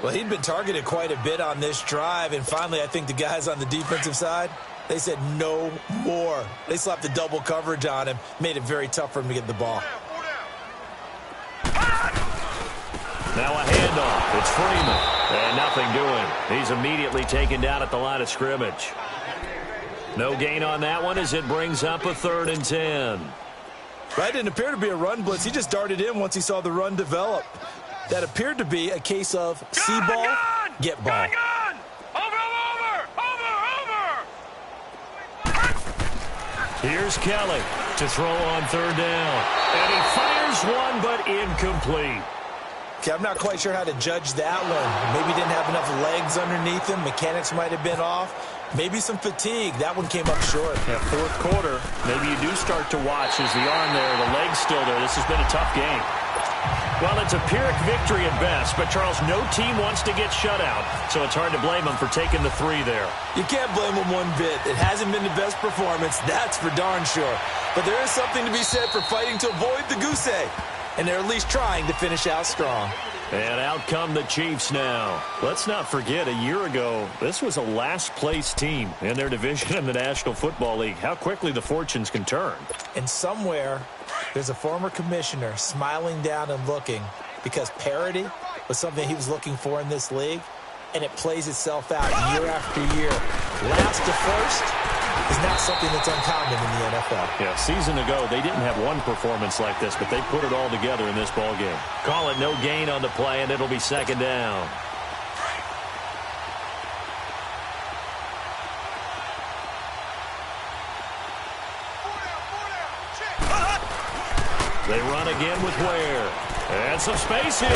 Well, he'd been targeted quite a bit on this drive, and finally I think the guys on the defensive side, they said no more. They slapped the double coverage on him, made it very tough for him to get the ball. Now a handoff. It's Freeman. And nothing doing. He's immediately taken down at the line of scrimmage. No gain on that one as it brings up a 3rd and 10. Right, didn't appear to be a run blitz. He just darted in once he saw the run develop. That appeared to be a case of see ball, get ball. Here's Kelly to throw on 3rd down. And he fires one, but incomplete. Okay, I'm not quite sure how to judge that one. Maybe didn't have enough legs underneath him. Mechanics might have been off. Maybe some fatigue. That one came up short. Yeah, 4th quarter. Maybe you do start to watch as the arm there, the leg's still there. This has been a tough game. Well, it's a Pyrrhic victory at best, but, Charles, no team wants to get shut out, so it's hard to blame them for taking the 3 there. You can't blame them one bit. It hasn't been the best performance, that's for darn sure. But there is something to be said for fighting to avoid the goose egg, and they're at least trying to finish out strong. And out come the Chiefs now. Let's not forget, a year ago, this was a last-place team in their division in the National Football League. How quickly the fortunes can turn. And somewhere, there's a former commissioner smiling down and looking because parity was something he was looking for in this league, and it plays itself out year after year. Last to first is not something that's uncommon in the NFL. Yeah, a season ago, they didn't have one performance like this, but they put it all together in this ball game. Call it no gain on the play, and it'll be 2nd down. They run again with Ware. And some space here.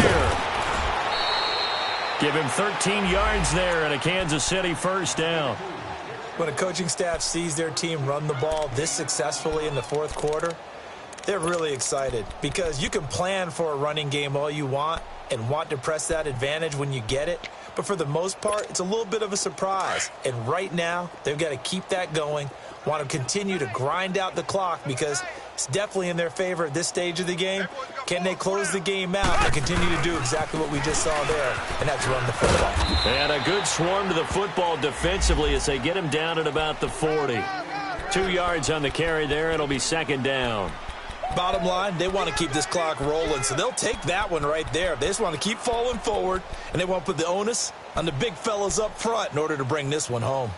Give him 13 yards there and a Kansas City first down. When a coaching staff sees their team run the ball this successfully in the 4th quarter, they're really excited because you can plan for a running game all you want and want to press that advantage when you get it. But for the most part, it's a little bit of a surprise. And right now, they've got to keep that going, want to continue to grind out the clock because it's definitely in their favor at this stage of the game. Can they close the game out and continue to do exactly what we just saw there, and that's run the football. And a good swarm to the football defensively as they get him down at about the 40. 2 yards on the carry there. It'll be 2nd down. Bottom line, they want to keep this clock rolling, so they'll take that one right there. They just want to keep falling forward, and they want to put the onus on the big fellas up front in order to bring this one home.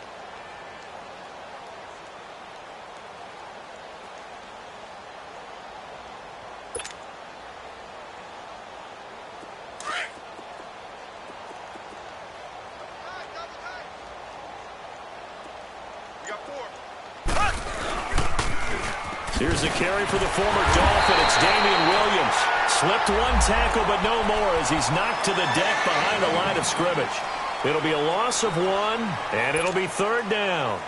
Here's the carry for the former Dolphin. It's Damian Williams. Slipped one tackle, but no more as he's knocked to the deck behind the line of scrimmage. It'll be a loss of 1, and it'll be 3rd down.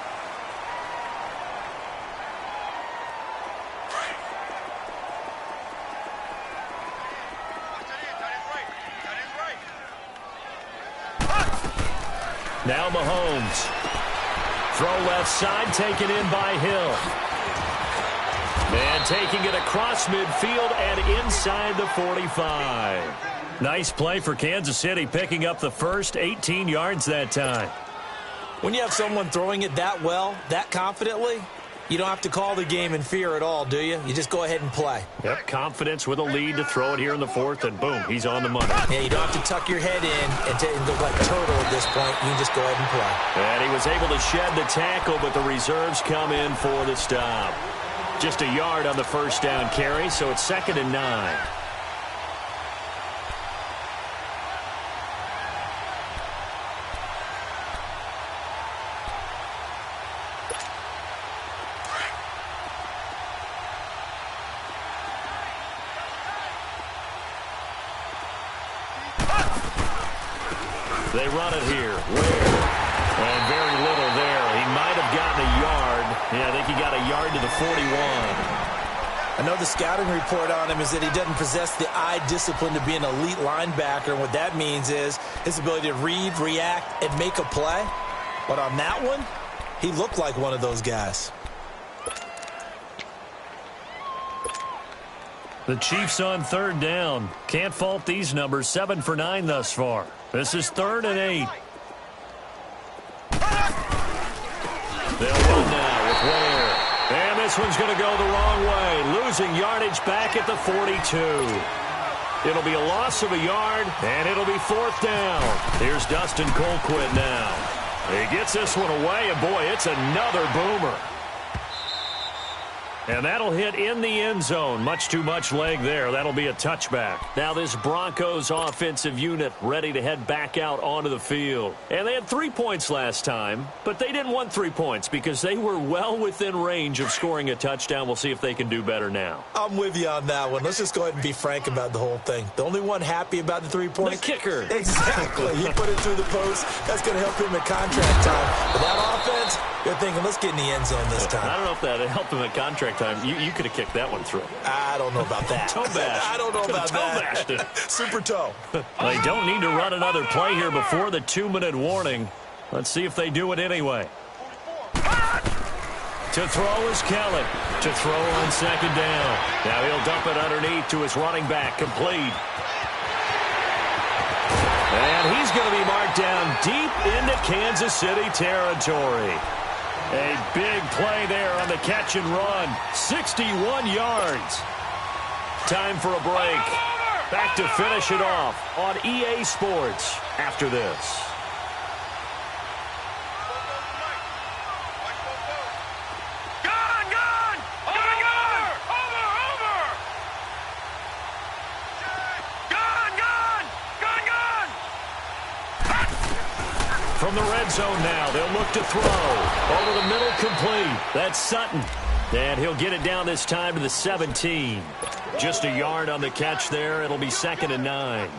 Now Mahomes. Throw left side, taken in by Hill. And taking it across midfield and inside the 45. Nice play for Kansas City, picking up the first 18 yards that time. When you have someone throwing it that well, that confidently, you don't have to call the game in fear at all, do you? You just go ahead and play. Yep, confidence with a lead to throw it here in the 4th, and boom, he's on the money. Yeah, you don't have to tuck your head in and look like a turtle at this point. You can just go ahead and play. And he was able to shed the tackle, but the reserves come in for the stop. Just a yard on the first down carry, so it's 2nd and 9. They run it here. Where? And very little there. He might have gotten a yard. Yeah, I think he got a yard to the 41. I know the scouting report on him is that he doesn't possess the eye discipline to be an elite linebacker. And what that means is his ability to read, react, and make a play. But on that one, he looked like one of those guys. The Chiefs on 3rd down. Can't fault these numbers. 7 for 9 thus far. This is 3rd and 8. They'll run now with Ware. And this one's going to go the wrong way. Losing yardage back at the 42. It'll be a loss of a yard, and it'll be 4th down. Here's Dustin Colquitt now. He gets this one away, and boy, it's another boomer. And that'll hit in the end zone. Much too much leg there. That'll be a touchback. Now this Broncos offensive unit ready to head back out onto the field. And they had 3 points last time, but they didn't want 3 points because they were well within range of scoring a touchdown. We'll see if they can do better now. I'm with you on that one. Let's just go ahead and be frank about the whole thing. The only one happy about the 3 points? The kicker. Exactly. He put it through the post. That's going to help him at contract time. But that offense, they're thinking, let's get in the end zone this time. I don't know if that helped him at contract time. You could have kicked that one through. I don't know about that. Toe bash. I don't know about that. Toe bashed it. Super toe. They don't need to run another play here before the 2-minute warning. Let's see if they do it anyway. To throw is Kelly. To throw on 2nd down. Now he'll dump it underneath to his running back. Complete. And he's going to be marked down deep into Kansas City territory. A big play there on the catch and run. 61 yards. Time for a break. Back to finish it off on EA Sports after this. From the red zone now, they'll look to throw. Over the middle, complete. That's Sutton. And he'll get it down this time to the 17. Just a yard on the catch there. It'll be 2nd and 9.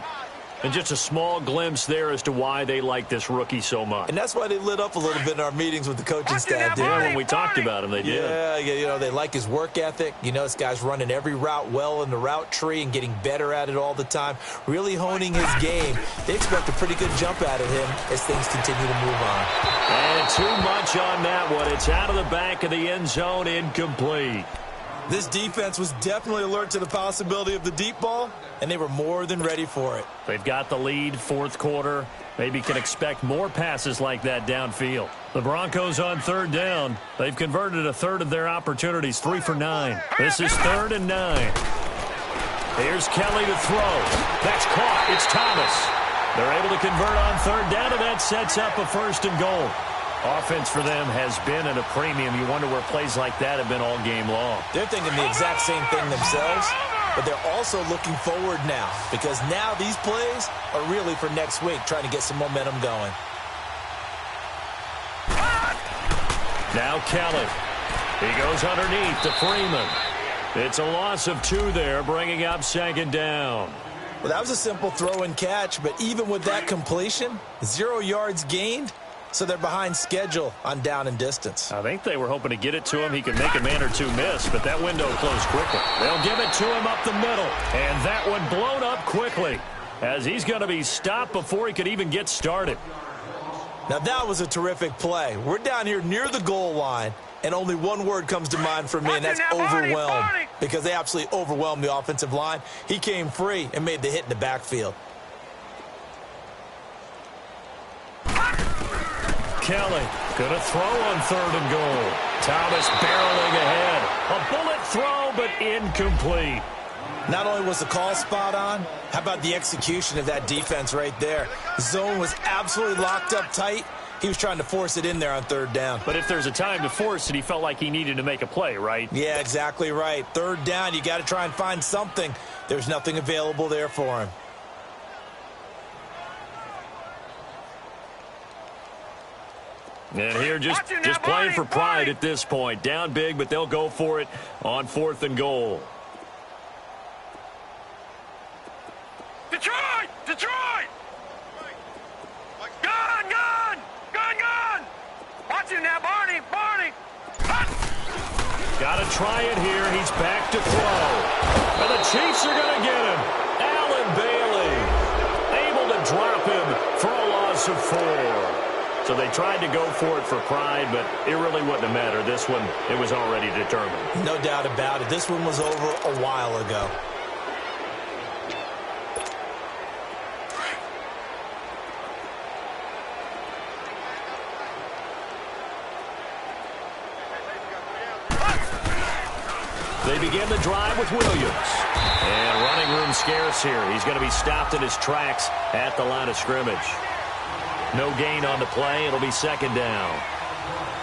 And just a small glimpse there as to why they like this rookie so much. And that's why they lit up a little bit in our meetings with the coaching staff. Yeah, when we talked about him, they did. Yeah, you know, they like his work ethic. You know, this guy's running every route well in the route tree and getting better at it all the time. Really honing his game. They expect a pretty good jump out of him as things continue to move on. And too much on that one. It's out of the back of the end zone, incomplete. This defense was definitely alert to the possibility of the deep ball, and they were more than ready for it. They've got the lead, 4th quarter. Maybe can expect more passes like that downfield. The Broncos on 3rd down. They've converted a third of their opportunities, 3 for 9. This is 3rd and 9. Here's Kelly to throw. That's caught. It's Thomas. They're able to convert on 3rd down, and that sets up a 1st and goal. Offense for them has been at a premium. You wonder where plays like that have been all game long. They're thinking the exact same thing themselves, but they're also looking forward now because now these plays are really for next week, trying to get some momentum going. Now Kelly. He goes underneath to Freeman. It's a loss of 2 there, bringing up second down. Well, that was a simple throw and catch, but even with that completion, 0 yards gained, so they're behind schedule on down and distance. I think they were hoping to get it to him. He could make a man or two miss, but that window closed quickly. They'll give it to him up the middle, and that one blown up quickly as he's going to be stopped before he could even get started. Now, that was a terrific play. We're down here near the goal line, and only one word comes to mind for me, and that's overwhelmed, because they absolutely overwhelmed the offensive line. He came free and made the hit in the backfield. Kelly gonna throw on 3rd and goal. Thomas barreling ahead. A bullet throw, but incomplete. Not only was the call spot on, how about the execution of that defense right there? The zone was absolutely locked up tight. He was trying to force it in there on 3rd down. But if there's a time to force it, he felt like he needed to make a play, right? Yeah, exactly right. 3rd down, you got to try and find something. There's nothing available there for him. And here just playing for pride at this point. Down big, but they'll go for it on 4th and goal. Detroit! Detroit! Gun! Gun! Gun! Gun! Watch him now, Barney! Barney! Got to try it here. He's back to throw. And the Chiefs are going to get him. Allen Bailey able to drop him for a loss of 4. So they tried to go for it for pride, but it really wouldn't have mattered. This one, it was already determined. No doubt about it. This one was over a while ago. They begin the drive with Williams. And running room scarce here. He's going to be stopped in his tracks at the line of scrimmage. No gain on the play. It'll be 2nd down.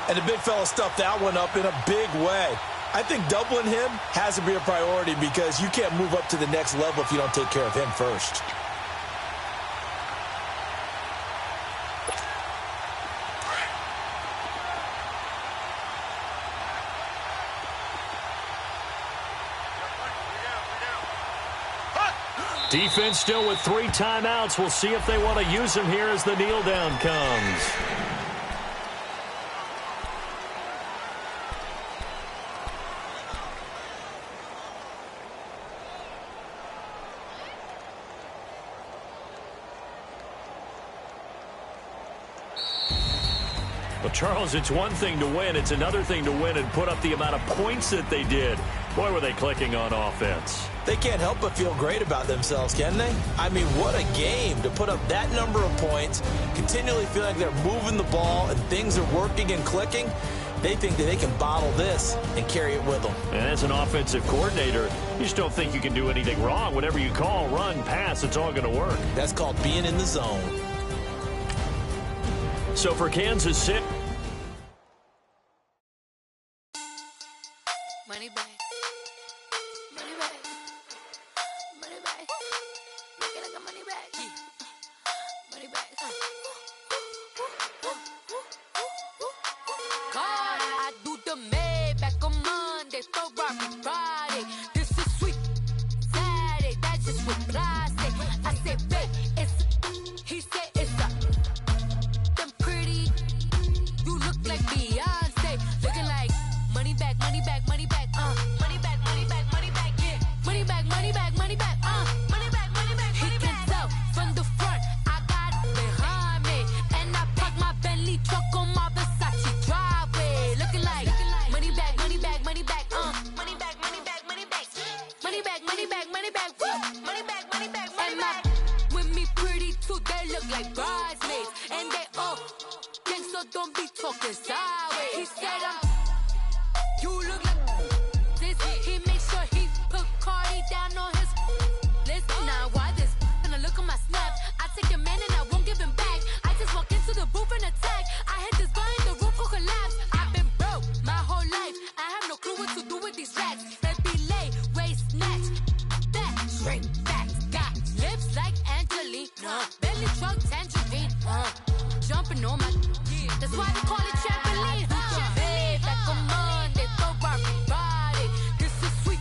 And the big fella stuffed that one up in a big way. I think doubling him has to be a priority because you can't move up to the next level if you don't take care of him first. Defense still with 3 timeouts. We'll see if they want to use them here as the kneel down comes. Well, Charles, it's one thing to win. It's another thing to win and put up the amount of points that they did. Boy, were they clicking on offense. They can't help but feel great about themselves, can they? I mean, what a game to put up that number of points, continually feel like they're moving the ball and things are working and clicking. They think that they can bottle this and carry it with them. And as an offensive coordinator, you just don't think you can do anything wrong. Whatever you call, run, pass, it's all going to work. That's called being in the zone. So for Kansas City. Money back. Money back. Money back. Make it like a money back. Money back. God, I do the Maybach on Monday, Ferrari Friday. This is sweet Saturday. That's just what I say. I say, babe, it's. He said it's a. Them pretty. You look like Beyonce. Looking like money back, money back, money back. Money back, money back, money back, yeah. Money back, money back, money back, money back, money back. He can tell from the front, I got it behind me. And I park my Bentley truck on my Versace driveway. Looking like money back, money back, money back, money back, money back, money back. Money back, money back, money back, woo. Money back, money back, money back. With me pretty too, they look like bridesmaids. And they all gang, so don't be talking sideways. He said you look like this. He made sure he put Cardi down on his list. Now why this? Gonna look on my snap. I take your man and I won't give him back. I just walk into the booth and attack. I hit this behind the roof will collapse. I've been broke my whole life. I have no clue what to do with these racks. Baby lay, waist snatch, back, straight back. Got lips like Angelina, belly truck tangerine. Jumping on my, that's why they call it trampoline. Back on Monday, Ferrari Friday. This is sweet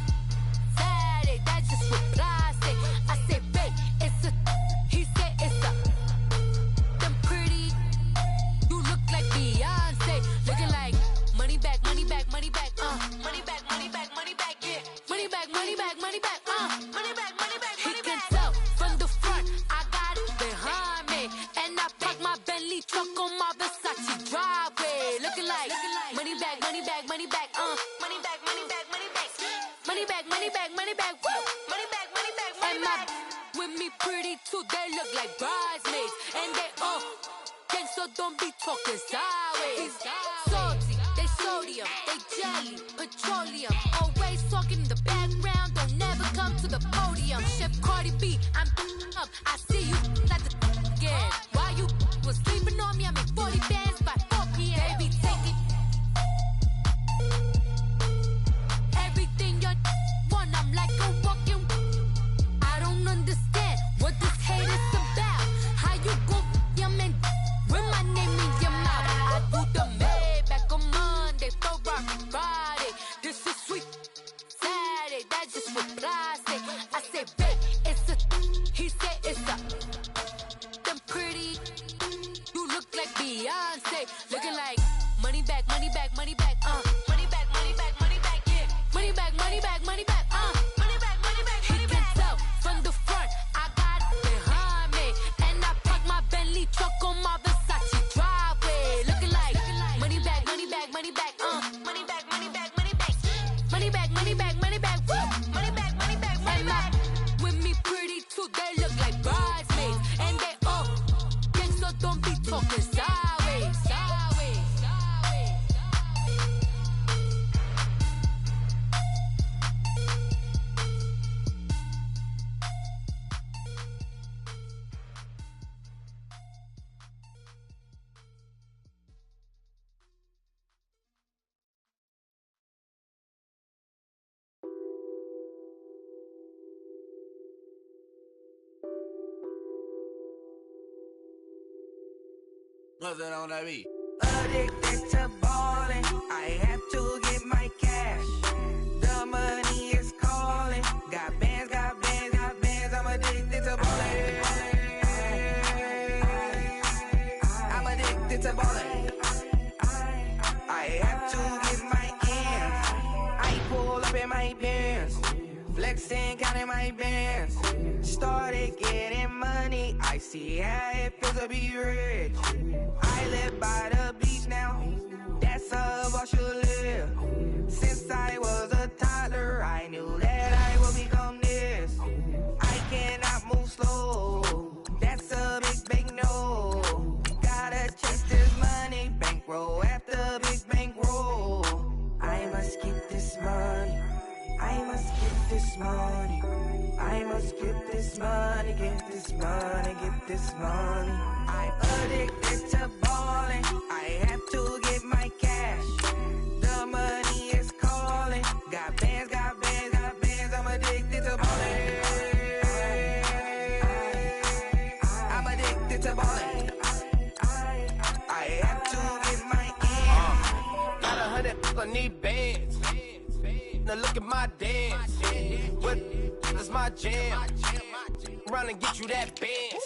with me pretty too, they look like bridesmaids. And they all gang, so don't be talking sideways. Salty, they sodium, they jelly, petroleum. Always talking in the background, don't never come to the podium. Chef Cardi B, I'm up, I see you at the again. While you was sleeping on me, I make 40 bands by 4 p.m. Baby, take it. Everything you want, I'm like a walking. I don't understand what this hate is about. How you go your man with my name in your mouth? I do the Maybach on Monday, throw rock Friday. This is sweet Saturday, that's just what I say. I say, babe, it's a. He said it's a. Them pretty. You look like Beyonce, looking like money back, money back, money back, money back, money back, money back, yeah, money back, money back, money back, money back, money back, money back. He can tell from the front, I got it behind me, and I park my Bentley truck on my Versace driveway, looking like money back, money back, money back, money back, money back, money back, money back, money back, money back, money back, money back, money back. With me pretty too, they look like bridesmaids, and they all gang, so don't be talking sideways, sideways, sideways. Nothing on that beat. Addicted to ballin', I have to get my cash. The money is calling. Got bands, got bands, got bands. I'm addicted to ballin'. I'm addicted to ballin'. I have to get my ends. I pull up in my pants, flexing, counting my bands. Started getting money, I see how it feels to be rich. I live by the beach now, that's how I should live. Since I was a toddler, I knew that I would become this. I cannot move slow, that's a big, big no. Gotta chase this money, bankroll after big bankroll. I must get this money, I must get this money. I must get this money, get this money, get this money. I'm addicted to ballin', I have to get my cash. The money is calling. Got bands, got bands, got bands. I'm addicted to ballin'. I'm addicted to ballin'. I have to get my ends. Got 100, I need bands. Now look at my dance. What is my jam? Run and get you that bands.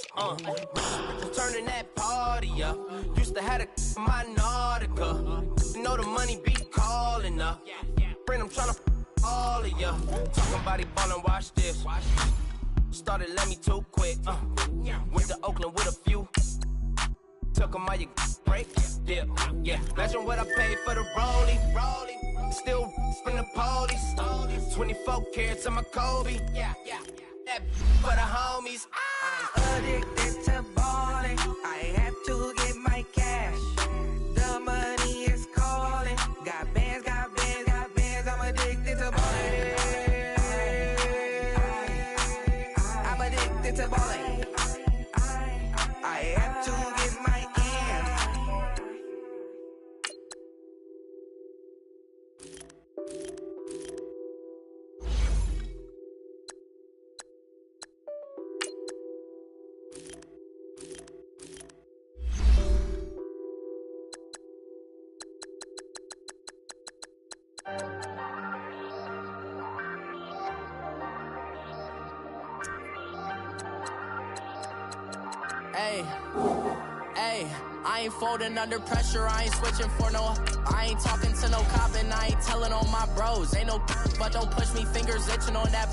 Turning that party up. Used to have a my Nautica. You know the money be calling up. Friend, I'm tryna all of ya. Talking body ballin', watch this. Started let me too quick. Went to Oakland with a few. Took 'em all you break. Yeah. Imagine what I paid for the rollie. Still in the police. 24 carats on my Kobe. That for the homies. I'm addicted to ballin'. I have to get my cash. The money is calling. Got bands, got bands, got bands. I'm addicted to ballin'. I'm addicted to ballin'. I have to get my ends. Hey, I ain't folding under pressure, I ain't switching for no. I ain't talking to no cop and I ain't telling on my bros. Ain't no but don't push me, fingers itching on that.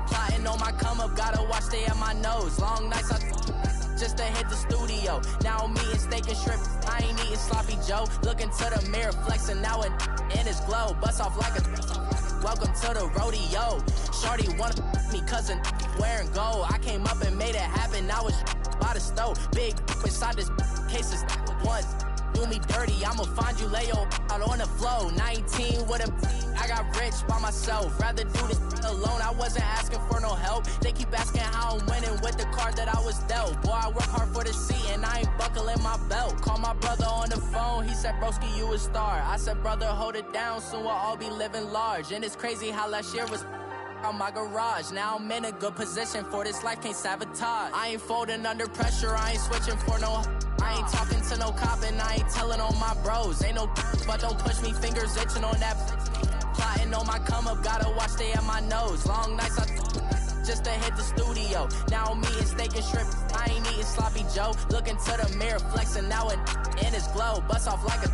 Plotting on my come up, gotta watch stay at my nose. Long nights I just to hit the studio. Now I'm eating steak and shrimp, I ain't eating sloppy Joe. Looking to the mirror, flexing now and in his glow. Bust off like a welcome to the rodeo. Shorty wanna me cousin wearing gold. I came up and made it happen. I was by the stove. Big inside this cases once. Do me dirty, I'ma find you, lay your out on the floor. 19 with a, I got rich by myself. Rather do this alone, I wasn't asking for no help. They keep asking how I'm winning with the card that I was dealt. Boy, I work hard for the seat and I ain't buckling my belt. Call my brother on the phone, he said, broski, you a star. I said, brother, hold it down, soon we'll all be living large. And it's crazy how last year was on my garage. Now I'm in a good position for this life, can't sabotage. I ain't folding under pressure, I ain't switching for no. I ain't talking to no cop and I ain't telling on my bros. Ain't no but don't push me, fingers itching on that. Plotting on my come up, gotta watch stay at my nose. Long nights I just to hit the studio. Now I'm eating steak and shrimp, I ain't eating sloppy Joe. Looking to the mirror, flexing now and in his glow. Bust off like a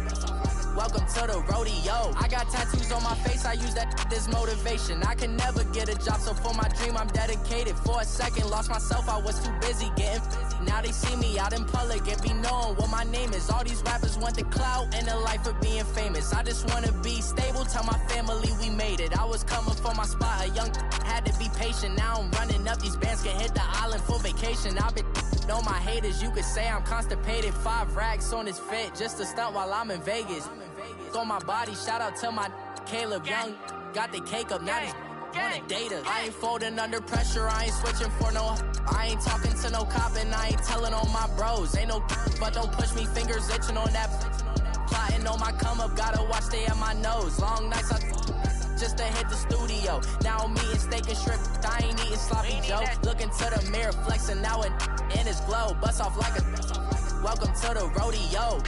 welcome to the rodeo. I got tattoos on my face, I use that as motivation. I can never get a job, so for my dream I'm dedicated. For a second, lost myself, I was too busy getting busy. Now they see me out in public and be knowing what my name is. All these rappers want the clout and the life of being famous. I just wanna be stable, tell my family we made it. I was coming for my spot, a young had to be patient. Now I'm running up, these bands can hit the island for vacation. I've been on my haters, you could say I'm constipated. 5 racks on his fit, just to stunt while I'm in Vegas. On my body, shout out to my Caleb Young. Got the cake up, now these wanna date us. I ain't folding under pressure, I ain't switching for no. I ain't talking to no cop and I ain't telling on my bros. Ain't no but don't push me, fingers itching on that. Plotting on my come up, gotta watch stay at my nose. Long nights I just to hit the studio. Now I'm eating steak and shrimp, I ain't eating sloppy Joe. Looking to the mirror, flexing now and in his glow. Bust off like a welcome to the rodeo.